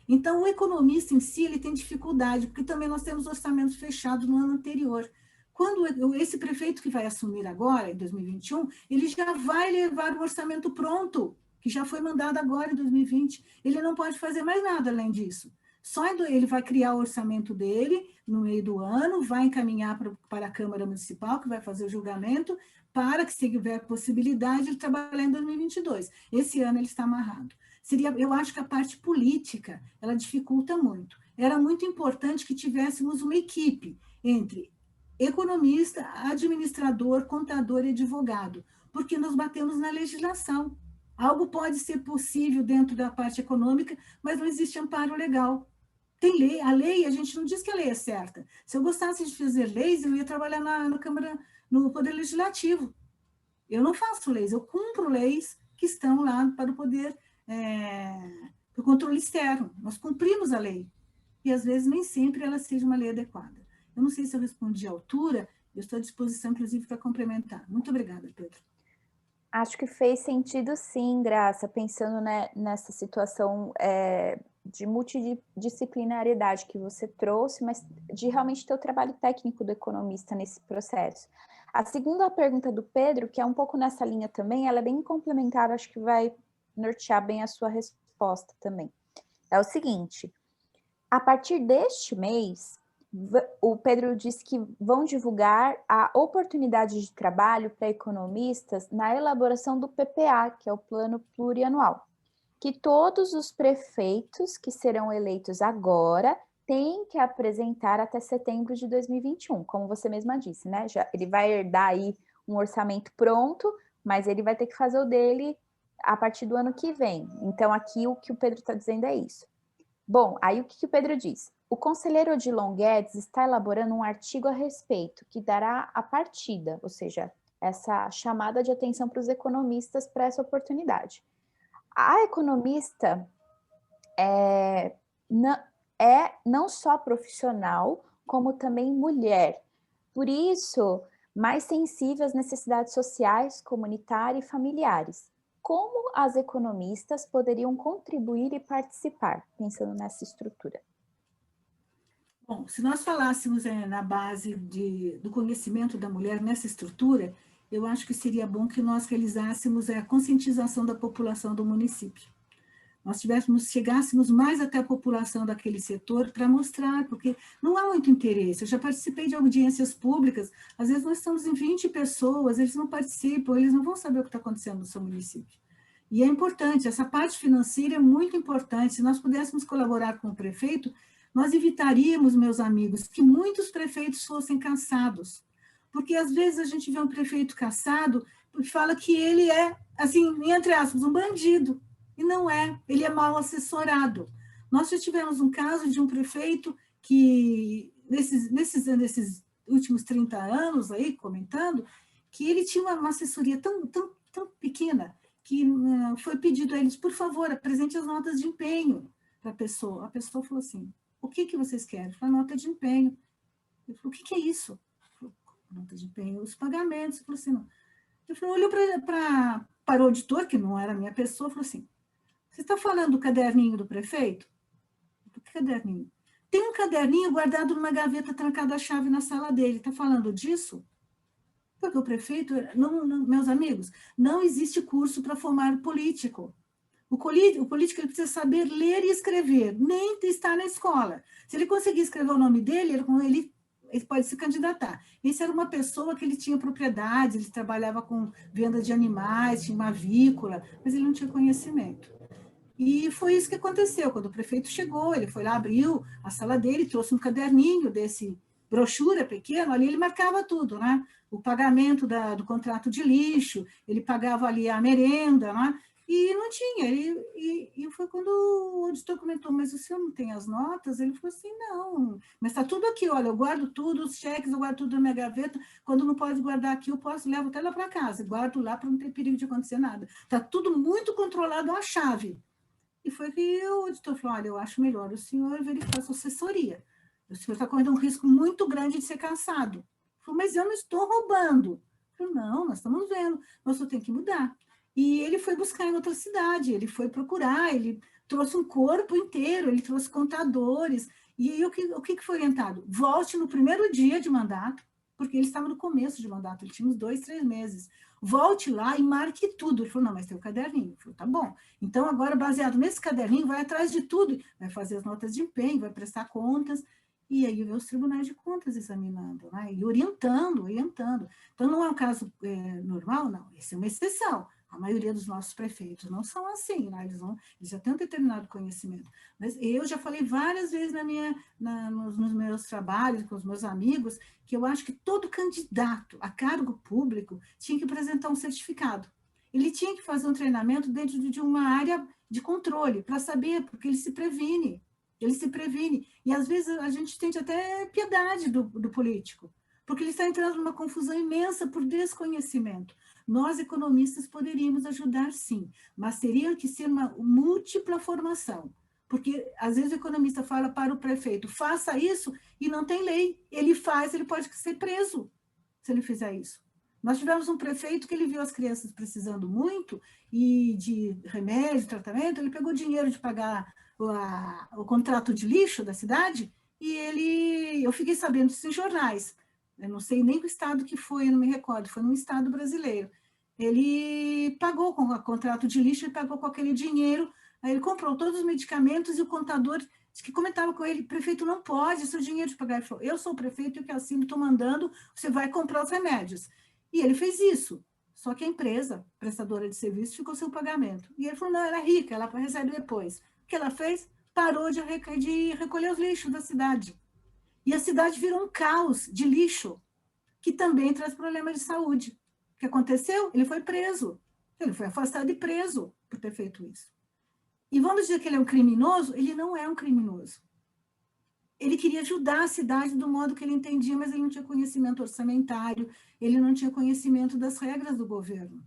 Então, o economista em si, ele tem dificuldade, porque também nós temos orçamentos fechados no ano anterior. Quando esse prefeito que vai assumir agora, em 2021, ele já vai levar o orçamento pronto, que já foi mandado agora em 2020. Ele não pode fazer mais nada além disso. Só ele vai criar o orçamento dele no meio do ano, vai encaminhar para a Câmara Municipal, que vai fazer o julgamento, para que, se tiver possibilidade, ele trabalhar em 2022. Esse ano ele está amarrado. Eu acho que a parte política, ela dificulta muito. Era muito importante que tivéssemos uma equipe entre economista, administrador, contador e advogado, porque nós batemos na legislação. Algo pode ser possível dentro da parte econômica, mas não existe amparo legal. Tem lei, a lei, a gente não diz que a lei é certa. Se eu gostasse de fazer leis, eu ia trabalhar na Câmara, no Poder Legislativo. Eu não faço leis, eu cumpro leis que estão lá para o poder, para o controle externo. Nós cumprimos a lei. E, às vezes, nem sempre ela seja uma lei adequada. Eu não sei se eu respondi à altura, eu estou à disposição, inclusive, para complementar. Muito obrigada, Pedro. Acho que fez sentido sim, Graça, pensando, né, nessa situação de multidisciplinariedade que você trouxe, mas de realmente ter o trabalho técnico do economista nesse processo. A segunda pergunta do Pedro, que é um pouco nessa linha também, ela é bem complementar, acho que vai nortear bem a sua resposta também. É o seguinte, a partir deste mês, o Pedro disse que vão divulgar a oportunidade de trabalho para economistas na elaboração do PPA, que é o Plano Plurianual, que todos os prefeitos que serão eleitos agora têm que apresentar até setembro de 2021, como você mesma disse, né? Ele vai herdar aí um orçamento pronto, mas ele vai ter que fazer o dele a partir do ano que vem. Então, aqui o que o Pedro está dizendo é isso. Bom, aí o que o Pedro diz? O conselheiro Odilon Guedes está elaborando um artigo a respeito, que dará a partida, ou seja, essa chamada de atenção para os economistas para essa oportunidade. A economista não só profissional, como também mulher. Por isso, mais sensível às necessidades sociais, comunitárias e familiares. Como as economistas poderiam contribuir e participar, pensando nessa estrutura? Bom, se nós falássemos na base do conhecimento da mulher nessa estrutura, eu acho que seria bom que nós realizássemos a conscientização da população do município. Nós chegássemos mais até a população daquele setor para mostrar, porque não há muito interesse. Eu já participei de audiências públicas, às vezes nós estamos em 20 pessoas, eles não participam, eles não vão saber o que está acontecendo no seu município. E é importante, essa parte financeira é muito importante. Se nós pudéssemos colaborar com o prefeito, nós evitaríamos, meus amigos, que muitos prefeitos fossem caçados. Porque, às vezes, a gente vê um prefeito caçado e fala que ele é, assim, entre aspas, um bandido. E não é, ele é mal assessorado. Nós já tivemos um caso de um prefeito que, nesses últimos 30 anos, aí, comentando, que ele tinha uma assessoria tão pequena, que foi pedido a eles, por favor, apresente as notas de empenho para a pessoa. A pessoa falou assim, o que vocês querem? A nota de empenho. Eu falei, o que é isso? Falei, nota de empenho, os pagamentos. Eu falei assim, não. Eu falei, olhou para o auditor, que não era a minha pessoa, falou assim, você está falando do caderninho do prefeito? Do que caderninho? Tem um caderninho guardado numa gaveta trancada a chave na sala dele. Está falando disso? Porque o prefeito, meus amigos, não existe curso para formar político. O político ele precisa saber ler e escrever, nem estar na escola. Se ele conseguir escrever o nome dele, ele pode se candidatar. Esse era uma pessoa que ele tinha propriedade, ele trabalhava com venda de animais, tinha uma avícola, mas ele não tinha conhecimento. E foi isso que aconteceu. Quando o prefeito chegou, ele foi lá, abriu a sala dele, trouxe um caderninho desse brochura pequeno, ali ele marcava tudo, né? O pagamento do contrato de lixo, ele pagava ali a merenda, né? E não tinha, e foi quando o auditor comentou, mas o senhor não tem as notas? Ele falou assim, não, mas está tudo aqui, olha, eu guardo tudo, os cheques, eu guardo tudo na minha gaveta, quando não pode guardar aqui, eu levo até lá para casa, guardo lá para não ter perigo de acontecer nada. Está tudo muito controlado à chave. E foi que o auditor falou, olha, eu acho melhor o senhor verificar a sua assessoria. O senhor está correndo um risco muito grande de ser caçado. Ele falou, mas eu não estou roubando. Eu falei, não, nós estamos vendo, nós só tem que mudar. E ele foi buscar em outra cidade, ele foi procurar, ele trouxe um corpo inteiro, ele trouxe contadores. E aí o que foi orientado? Volte no primeiro dia de mandato, porque ele estava no começo de mandato, ele tinha uns 2, 3 meses. volte lá e marque tudo. Ele falou, não, mas tem o caderninho. Eu falei, tá bom. Então, agora, baseado nesse caderninho, vai atrás de tudo, vai fazer as notas de empenho, vai prestar contas, e aí vê os tribunais de contas examinando, né? E orientando. Então, não é um caso normal, não, essa é uma exceção. A maioria dos nossos prefeitos não são assim, né? Eles já têm um determinado conhecimento. Mas eu já falei várias vezes nos meus trabalhos, com os meus amigos, que eu acho que todo candidato a cargo público tinha que apresentar um certificado. Ele tinha que fazer um treinamento dentro de uma área de controle, para saber, porque ele se previne. E, às vezes, a gente tem até piedade do político, porque ele está entrando numa confusão imensa por desconhecimento. Nós, economistas, poderíamos ajudar, sim, mas teria que ser uma múltipla formação, porque, às vezes, o economista fala para o prefeito, faça isso, e não tem lei. Ele faz, ele pode ser preso se ele fizer isso. Nós tivemos um prefeito que ele viu as crianças precisando muito, e de remédio, tratamento, ele pegou dinheiro de pagar o contrato de lixo da cidade, e eu fiquei sabendo disso em jornais. Eu não sei nem o estado que foi, eu não me recordo, foi num estado brasileiro. Ele pagou com o contrato de lixo, ele pagou com aquele dinheiro, aí ele comprou todos os medicamentos e o contador disse que comentava com ele, prefeito, não pode, isso é dinheiro de pagar. Ele falou, eu sou o prefeito, eu que assino, estou mandando, você vai comprar os remédios. E ele fez isso, só que a empresa, prestadora de serviço, ficou sem o pagamento. E ele falou, não, ela é rica, ela recebe depois. O que ela fez? Parou de recolher os lixos da cidade. E a cidade virou um caos de lixo, que também traz problemas de saúde. O que aconteceu? Ele foi preso. Ele foi afastado e preso por ter feito isso. E vamos dizer que ele é um criminoso? Ele não é um criminoso. Ele queria ajudar a cidade do modo que ele entendia, mas ele não tinha conhecimento orçamentário, ele não tinha conhecimento das regras do governo.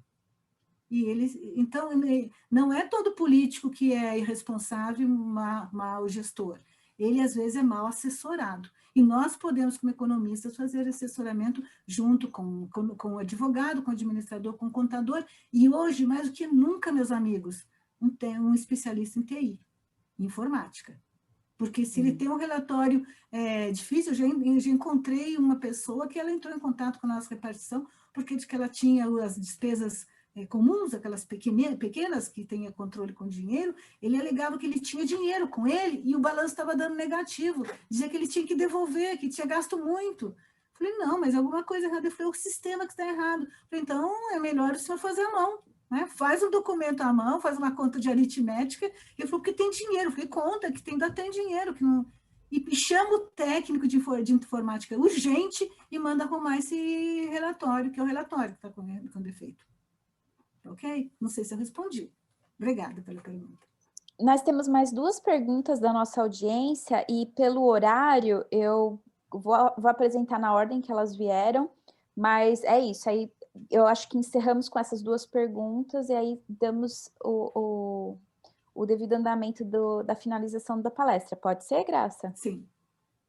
Então, não é todo político que é irresponsável, mau gestor. Ele, às vezes, é mal assessorado. E nós podemos, como economistas, fazer assessoramento junto com o advogado, com o administrador, com o contador. E hoje, mais do que nunca, meus amigos, um especialista em TI, em informática. Porque se ele tem um relatório difícil, eu já encontrei uma pessoa que ela entrou em contato com a nossa repartição, porque de que ela tinha as despesas comuns, aquelas pequenas que têm controle com dinheiro, ele alegava que ele tinha dinheiro com ele e o balanço estava dando negativo, dizia que ele tinha que devolver, que tinha gasto muito. Falei, não, mas alguma coisa errada. Eu falei, o sistema que está errado. Falei, então é melhor o senhor fazer a mão. Né? Faz um documento à mão, faz uma conta de aritmética. Ele falou, porque tem dinheiro. Eu falei, conta, que ainda tem dinheiro. Que não... E chama o técnico de informática urgente e manda arrumar esse relatório, que é o relatório que está com defeito. Ok? Não sei se eu respondi. Obrigada pela pergunta. Nós temos mais 2 perguntas da nossa audiência e, pelo horário, eu vou apresentar na ordem que elas vieram, mas é isso. Aí eu acho que encerramos com essas 2 perguntas e aí damos o devido andamento da finalização da palestra. Pode ser, Graça? Sim.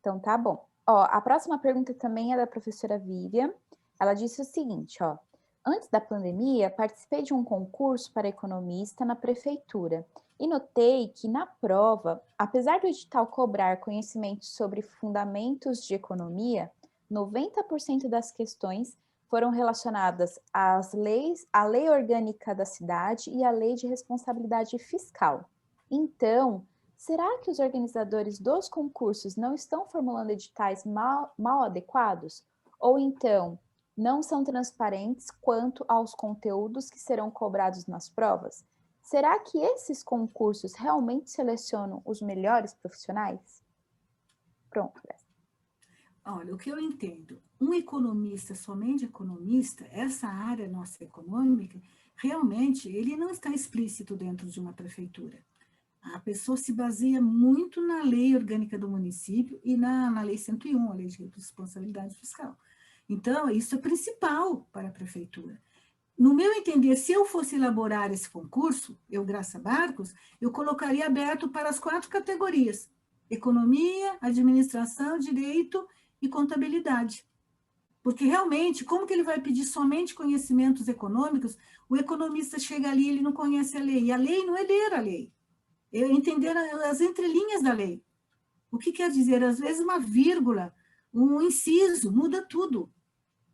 Então, tá bom. Ó, a próxima pergunta também é da professora Vivian. Ela disse o seguinte, ó. Antes da pandemia, participei de um concurso para economista na prefeitura e notei que, na prova, apesar do edital cobrar conhecimentos sobre fundamentos de economia, 90% das questões foram relacionadas à lei orgânica da cidade e à lei de responsabilidade fiscal. Então, será que os organizadores dos concursos não estão formulando editais mal adequados? Ou então, não são transparentes quanto aos conteúdos que serão cobrados nas provas? Será que esses concursos realmente selecionam os melhores profissionais? Pronto, Graça. Olha, o que eu entendo, um economista, somente economista, essa área nossa econômica, realmente, ele não está explícito dentro de uma prefeitura. A pessoa se baseia muito na lei orgânica do município e na lei 101, a lei de responsabilidade fiscal. Então, isso é principal para a prefeitura. No meu entender, se eu fosse elaborar esse concurso, eu, Graça Barcos, eu colocaria aberto para as 4 categorias: economia, administração, direito e contabilidade. Porque, realmente, como que ele vai pedir somente conhecimentos econômicos? O economista chega ali, ele não conhece a lei. E a lei não é ler a lei. É entender as entrelinhas da lei. O que quer dizer? Às vezes, uma vírgula, um inciso, muda tudo.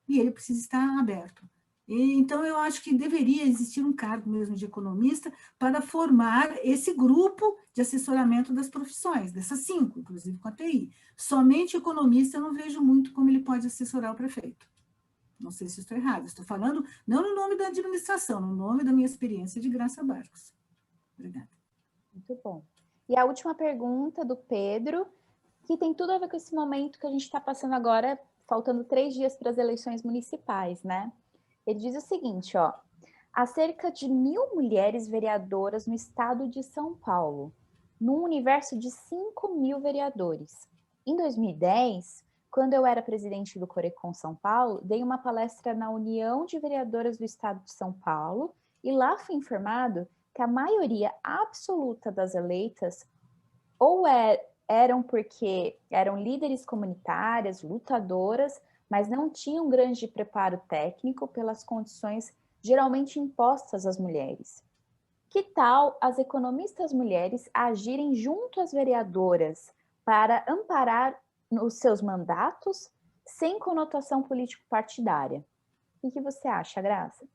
E ele precisa estar aberto. Então, eu acho que deveria existir um cargo mesmo de economista para formar esse grupo de assessoramento das profissões, dessas 5, inclusive com a TI. Somente economista eu não vejo muito como ele pode assessorar o prefeito. Não sei se estou errado, estou falando não no nome da administração, no nome da minha experiência de Graça Barcos. Obrigada. Muito bom. E a última pergunta do Pedro, que tem tudo a ver com esse momento que a gente está passando agora, faltando 3 dias para as eleições municipais, né? Ele diz o seguinte, ó, há cerca de 1.000 mulheres vereadoras no estado de São Paulo, num universo de 5.000 vereadores. Em 2010, quando eu era presidente do Corecon São Paulo, dei uma palestra na União de Vereadoras do Estado de São Paulo e lá foi informado que a maioria absoluta das eleitas ou eram porque eram líderes comunitárias, lutadoras, mas não tinham grande preparo técnico pelas condições geralmente impostas às mulheres. Que tal as economistas mulheres agirem junto às vereadoras para amparar os seus mandatos sem conotação político-partidária? O que você acha, Graça?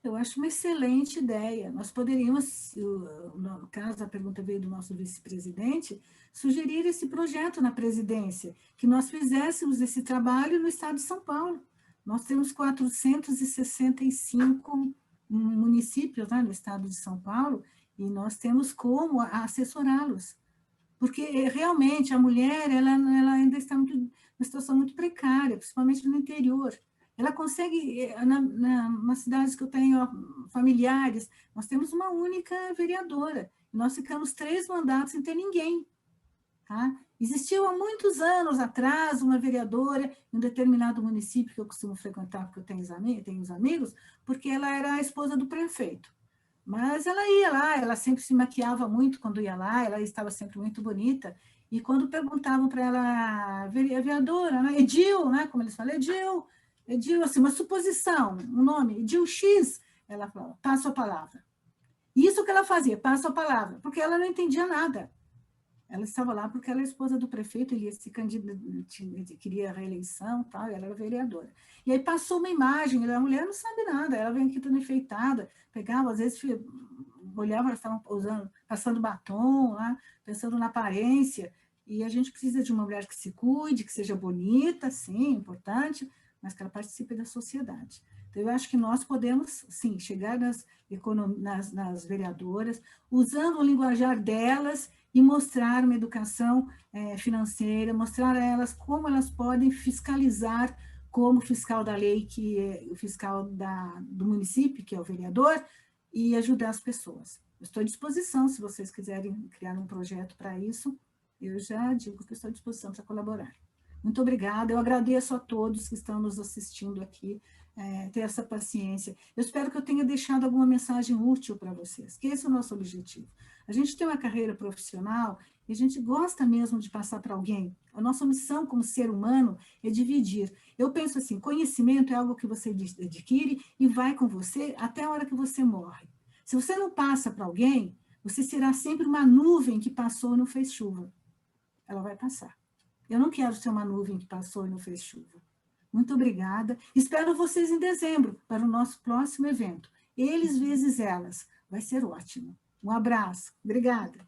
Eu acho uma excelente ideia. Nós poderíamos, no caso a pergunta veio do nosso vice-presidente, sugerir esse projeto na presidência, que nós fizéssemos esse trabalho no estado de São Paulo. Nós temos 465 municípios, né, no estado de São Paulo, e nós temos como assessorá-los. Porque realmente a mulher ela ainda está numa situação muito precária, principalmente no interior. Ela consegue, nas cidades que eu tenho familiares, nós temos uma única vereadora, e nós ficamos 3 mandatos sem ter ninguém. Tá? Existiu há muitos anos atrás uma vereadora em um determinado município que eu costumo frequentar, porque eu tenho os amigos, porque ela era a esposa do prefeito. Mas ela ia lá, ela sempre se maquiava muito quando ia lá, ela estava sempre muito bonita, e quando perguntavam para ela, vereadora, né, Edil, né, como eles falam, Edil, assim, uma suposição, um nome, Edil X, ela falava, passo a palavra. Isso que ela fazia, passo a palavra, porque ela não entendia nada. Ela estava lá porque ela era esposa do prefeito, ele se queria a reeleição, tal, e ela era vereadora. E aí passou uma imagem, a mulher não sabe nada, ela vem aqui toda enfeitada, pegava, às vezes, olhava, elas estavam passando batom, lá, pensando na aparência, e a gente precisa de uma mulher que se cuide, que seja bonita, sim, importante, mas que ela participe da sociedade. Então, eu acho que nós podemos, sim, chegar nas vereadoras, usando o linguajar delas, e mostrar uma educação financeira, mostrar a elas como elas podem fiscalizar como fiscal da lei, que é o fiscal do município, que é o vereador, e ajudar as pessoas. Eu estou à disposição, se vocês quiserem criar um projeto para isso, eu já digo que estou à disposição para colaborar. Muito obrigada, eu agradeço a todos que estão nos assistindo aqui, ter essa paciência. Eu espero que eu tenha deixado alguma mensagem útil para vocês, que esse é o nosso objetivo. A gente tem uma carreira profissional e a gente gosta mesmo de passar para alguém. A nossa missão como ser humano é dividir. Eu penso assim, conhecimento é algo que você adquire e vai com você até a hora que você morre. Se você não passa para alguém, você será sempre uma nuvem que passou e não fez chuva. Ela vai passar. Eu não quero ser uma nuvem que passou e não fez chuva. Muito obrigada. Espero vocês em dezembro para o nosso próximo evento. Eles vezes elas. Vai ser ótimo. Um abraço. Obrigada.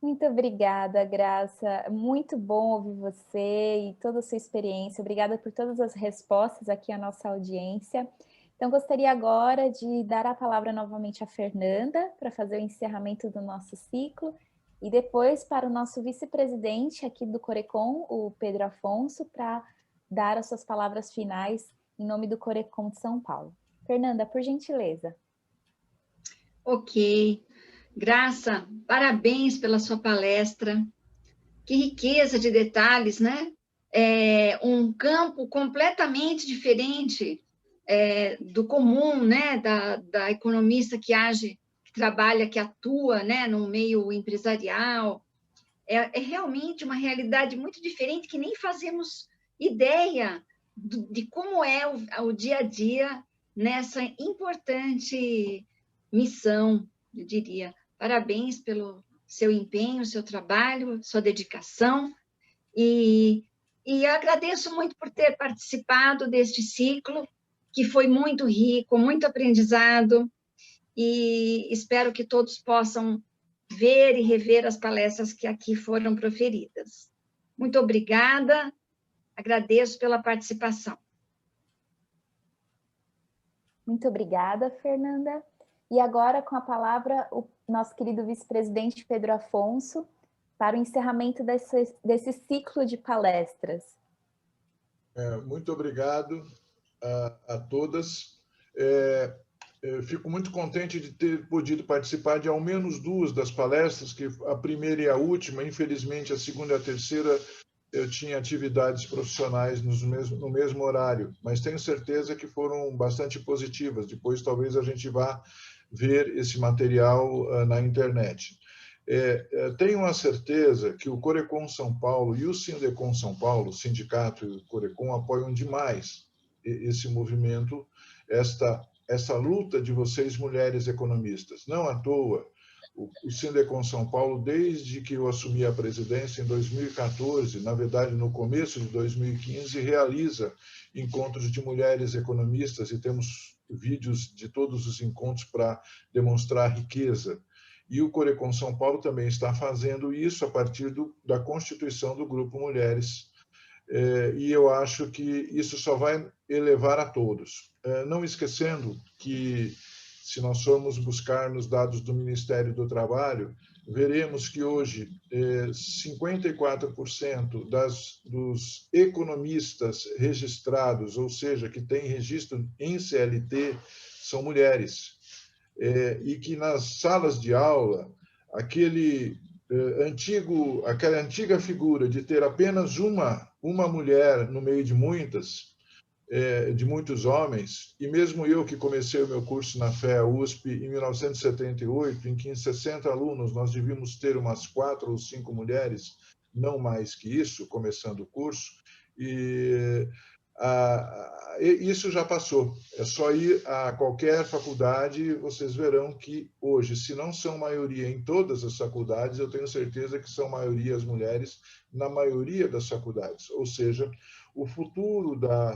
Muito obrigada, Graça. Muito bom ouvir você e toda a sua experiência. Obrigada por todas as respostas aqui à nossa audiência. Então, gostaria agora de dar a palavra novamente à Fernanda para fazer o encerramento do nosso ciclo e depois para o nosso vice-presidente aqui do Corecon, o Pedro Afonso, para dar as suas palavras finais em nome do Corecon de São Paulo. Fernanda, por gentileza. Ok. Graça, parabéns pela sua palestra. Que riqueza de detalhes, né? Um campo completamente diferente do comum, né? Da economista que age, que trabalha, que atua, né? No meio empresarial. É realmente uma realidade muito diferente que nem fazemos ideia de como é o dia a dia nessa importante missão, eu diria. Parabéns pelo seu empenho, seu trabalho, sua dedicação, e agradeço muito por ter participado deste ciclo, que foi muito rico, muito aprendizado, e espero que todos possam ver e rever as palestras que aqui foram proferidas. Muito obrigada, agradeço pela participação. Muito obrigada, Fernanda. E agora, com a palavra, o nosso querido vice-presidente Pedro Afonso, para o encerramento desse ciclo de palestras. Muito obrigado a todas. Eu fico muito contente de ter podido participar de ao menos 2 das palestras, que a primeira e a última, infelizmente a segunda e a terceira eu tinha atividades profissionais no mesmo horário, mas tenho certeza que foram bastante positivas. Depois talvez a gente vá ver esse material na internet. Tenho a certeza que o Corecon São Paulo e o Sindecon São Paulo, o sindicato e o Corecon, apoiam demais esse movimento, essa luta de vocês, mulheres economistas. Não à toa, o Sindecon São Paulo, desde que eu assumi a presidência em 2014, na verdade, no começo de 2015, realiza encontros de mulheres economistas, e temos vídeos de todos os encontros para demonstrar a riqueza. E o Corecon São Paulo também está fazendo isso a partir da constituição do Grupo Mulheres. E eu acho que isso só vai elevar a todos. Não esquecendo que, se nós formos buscar nos dados do Ministério do Trabalho, veremos que hoje 54% dos economistas registrados, ou seja, que têm registro em CLT, são mulheres. E que nas salas de aula, aquela antiga figura de ter apenas uma mulher no meio de muitos homens, e mesmo eu que comecei o meu curso na FEA USP em 1978, em que em 60 alunos nós devíamos ter umas 4 ou 5 mulheres, não mais que isso, começando o curso, e isso já passou. É só ir a qualquer faculdade e vocês verão que hoje, se não são maioria em todas as faculdades, eu tenho certeza que são maioria as mulheres na maioria das faculdades. Ou seja, o futuro da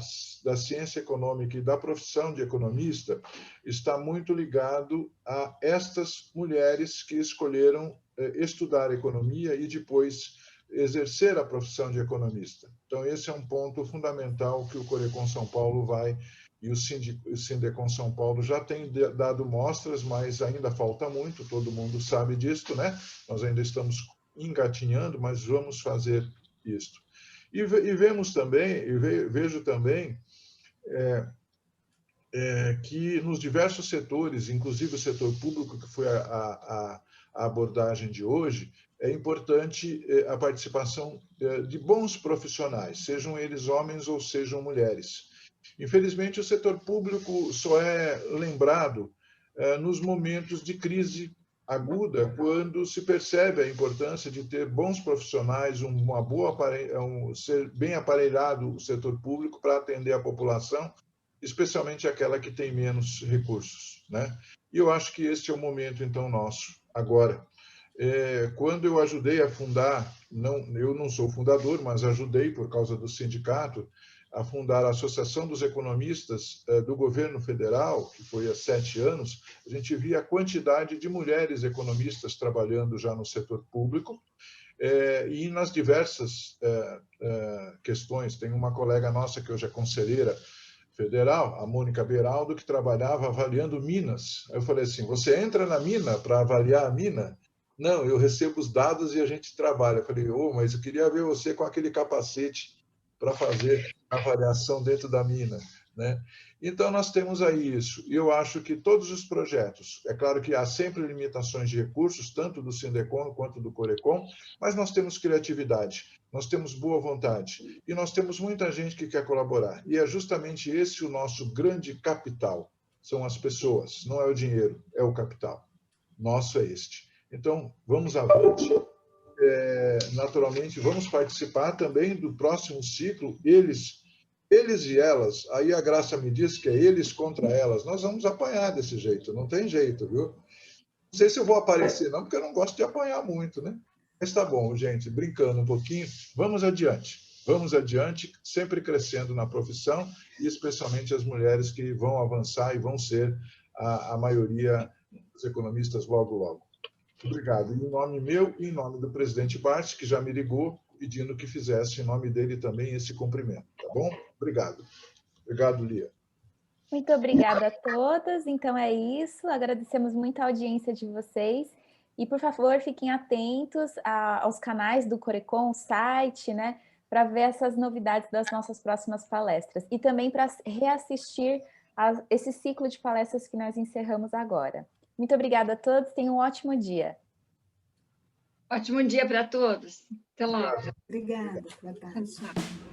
ciência econômica e da profissão de economista está muito ligado a estas mulheres que escolheram estudar economia e depois exercer a profissão de economista. Então, esse é um ponto fundamental que o Corecon São Paulo vai, e o Sindecon São Paulo já tem dado mostras, mas ainda falta muito, todo mundo sabe disso, né? Nós ainda estamos engatinhando, mas vamos fazer isto. E vemos também, vejo também que nos diversos setores, inclusive o setor público, que foi a abordagem de hoje, é importante a participação de bons profissionais, sejam eles homens ou sejam mulheres. Infelizmente, o setor público só é lembrado nos momentos de crise aguda, quando se percebe a importância de ter bons profissionais, ser bem aparelhado o setor público para atender a população, especialmente aquela que tem menos recursos, né? E eu acho que este é o momento, então, nosso, agora. Quando eu ajudei a fundar, eu não sou fundador, mas ajudei, por causa do sindicato, a fundar a Associação dos Economistas do Governo Federal, que foi há 7 anos, a gente via a quantidade de mulheres economistas trabalhando já no setor público, e nas diversas questões. Tem uma colega nossa que hoje é conselheira federal, a Mônica Beraldo, que trabalhava avaliando minas. Eu falei assim, você entra na mina para avaliar a mina? Não, eu recebo os dados e a gente trabalha. Eu falei, mas eu queria ver você com aquele capacete para fazer a avaliação dentro da mina, né? Então, nós temos aí isso. E eu acho que todos os projetos, é claro que há sempre limitações de recursos, tanto do Sindecon quanto do Corecon, mas nós temos criatividade, nós temos boa vontade e nós temos muita gente que quer colaborar. E é justamente esse o nosso grande capital, são as pessoas, não é o dinheiro, é o capital. Nosso é este. Então, vamos avante. Naturalmente, vamos participar também do próximo ciclo, eles e elas. Aí a Graça me disse que é eles contra elas. Nós vamos apanhar desse jeito, não tem jeito, viu? Não sei se eu vou aparecer, não, porque eu não gosto de apanhar muito, né? Mas tá bom, gente, brincando um pouquinho, vamos adiante. vamos adiante, sempre crescendo na profissão, e especialmente as mulheres que vão avançar e vão ser a maioria dos economistas logo, logo. Obrigado. Em nome meu e em nome do presidente Bart, que já me ligou, pedindo que fizesse em nome dele também esse cumprimento, tá bom? Obrigado. Obrigado, Lia. Muito obrigada a todas. Então é isso. Agradecemos muito a audiência de vocês. E, por favor, fiquem atentos aos canais do Corecon, o site, né, para ver essas novidades das nossas próximas palestras. E também para reassistir esse ciclo de palestras que nós encerramos agora. Muito obrigada a todos. Tenham um ótimo dia. Ótimo dia para todos. Até logo. Obrigada. Boa tarde. Tchau.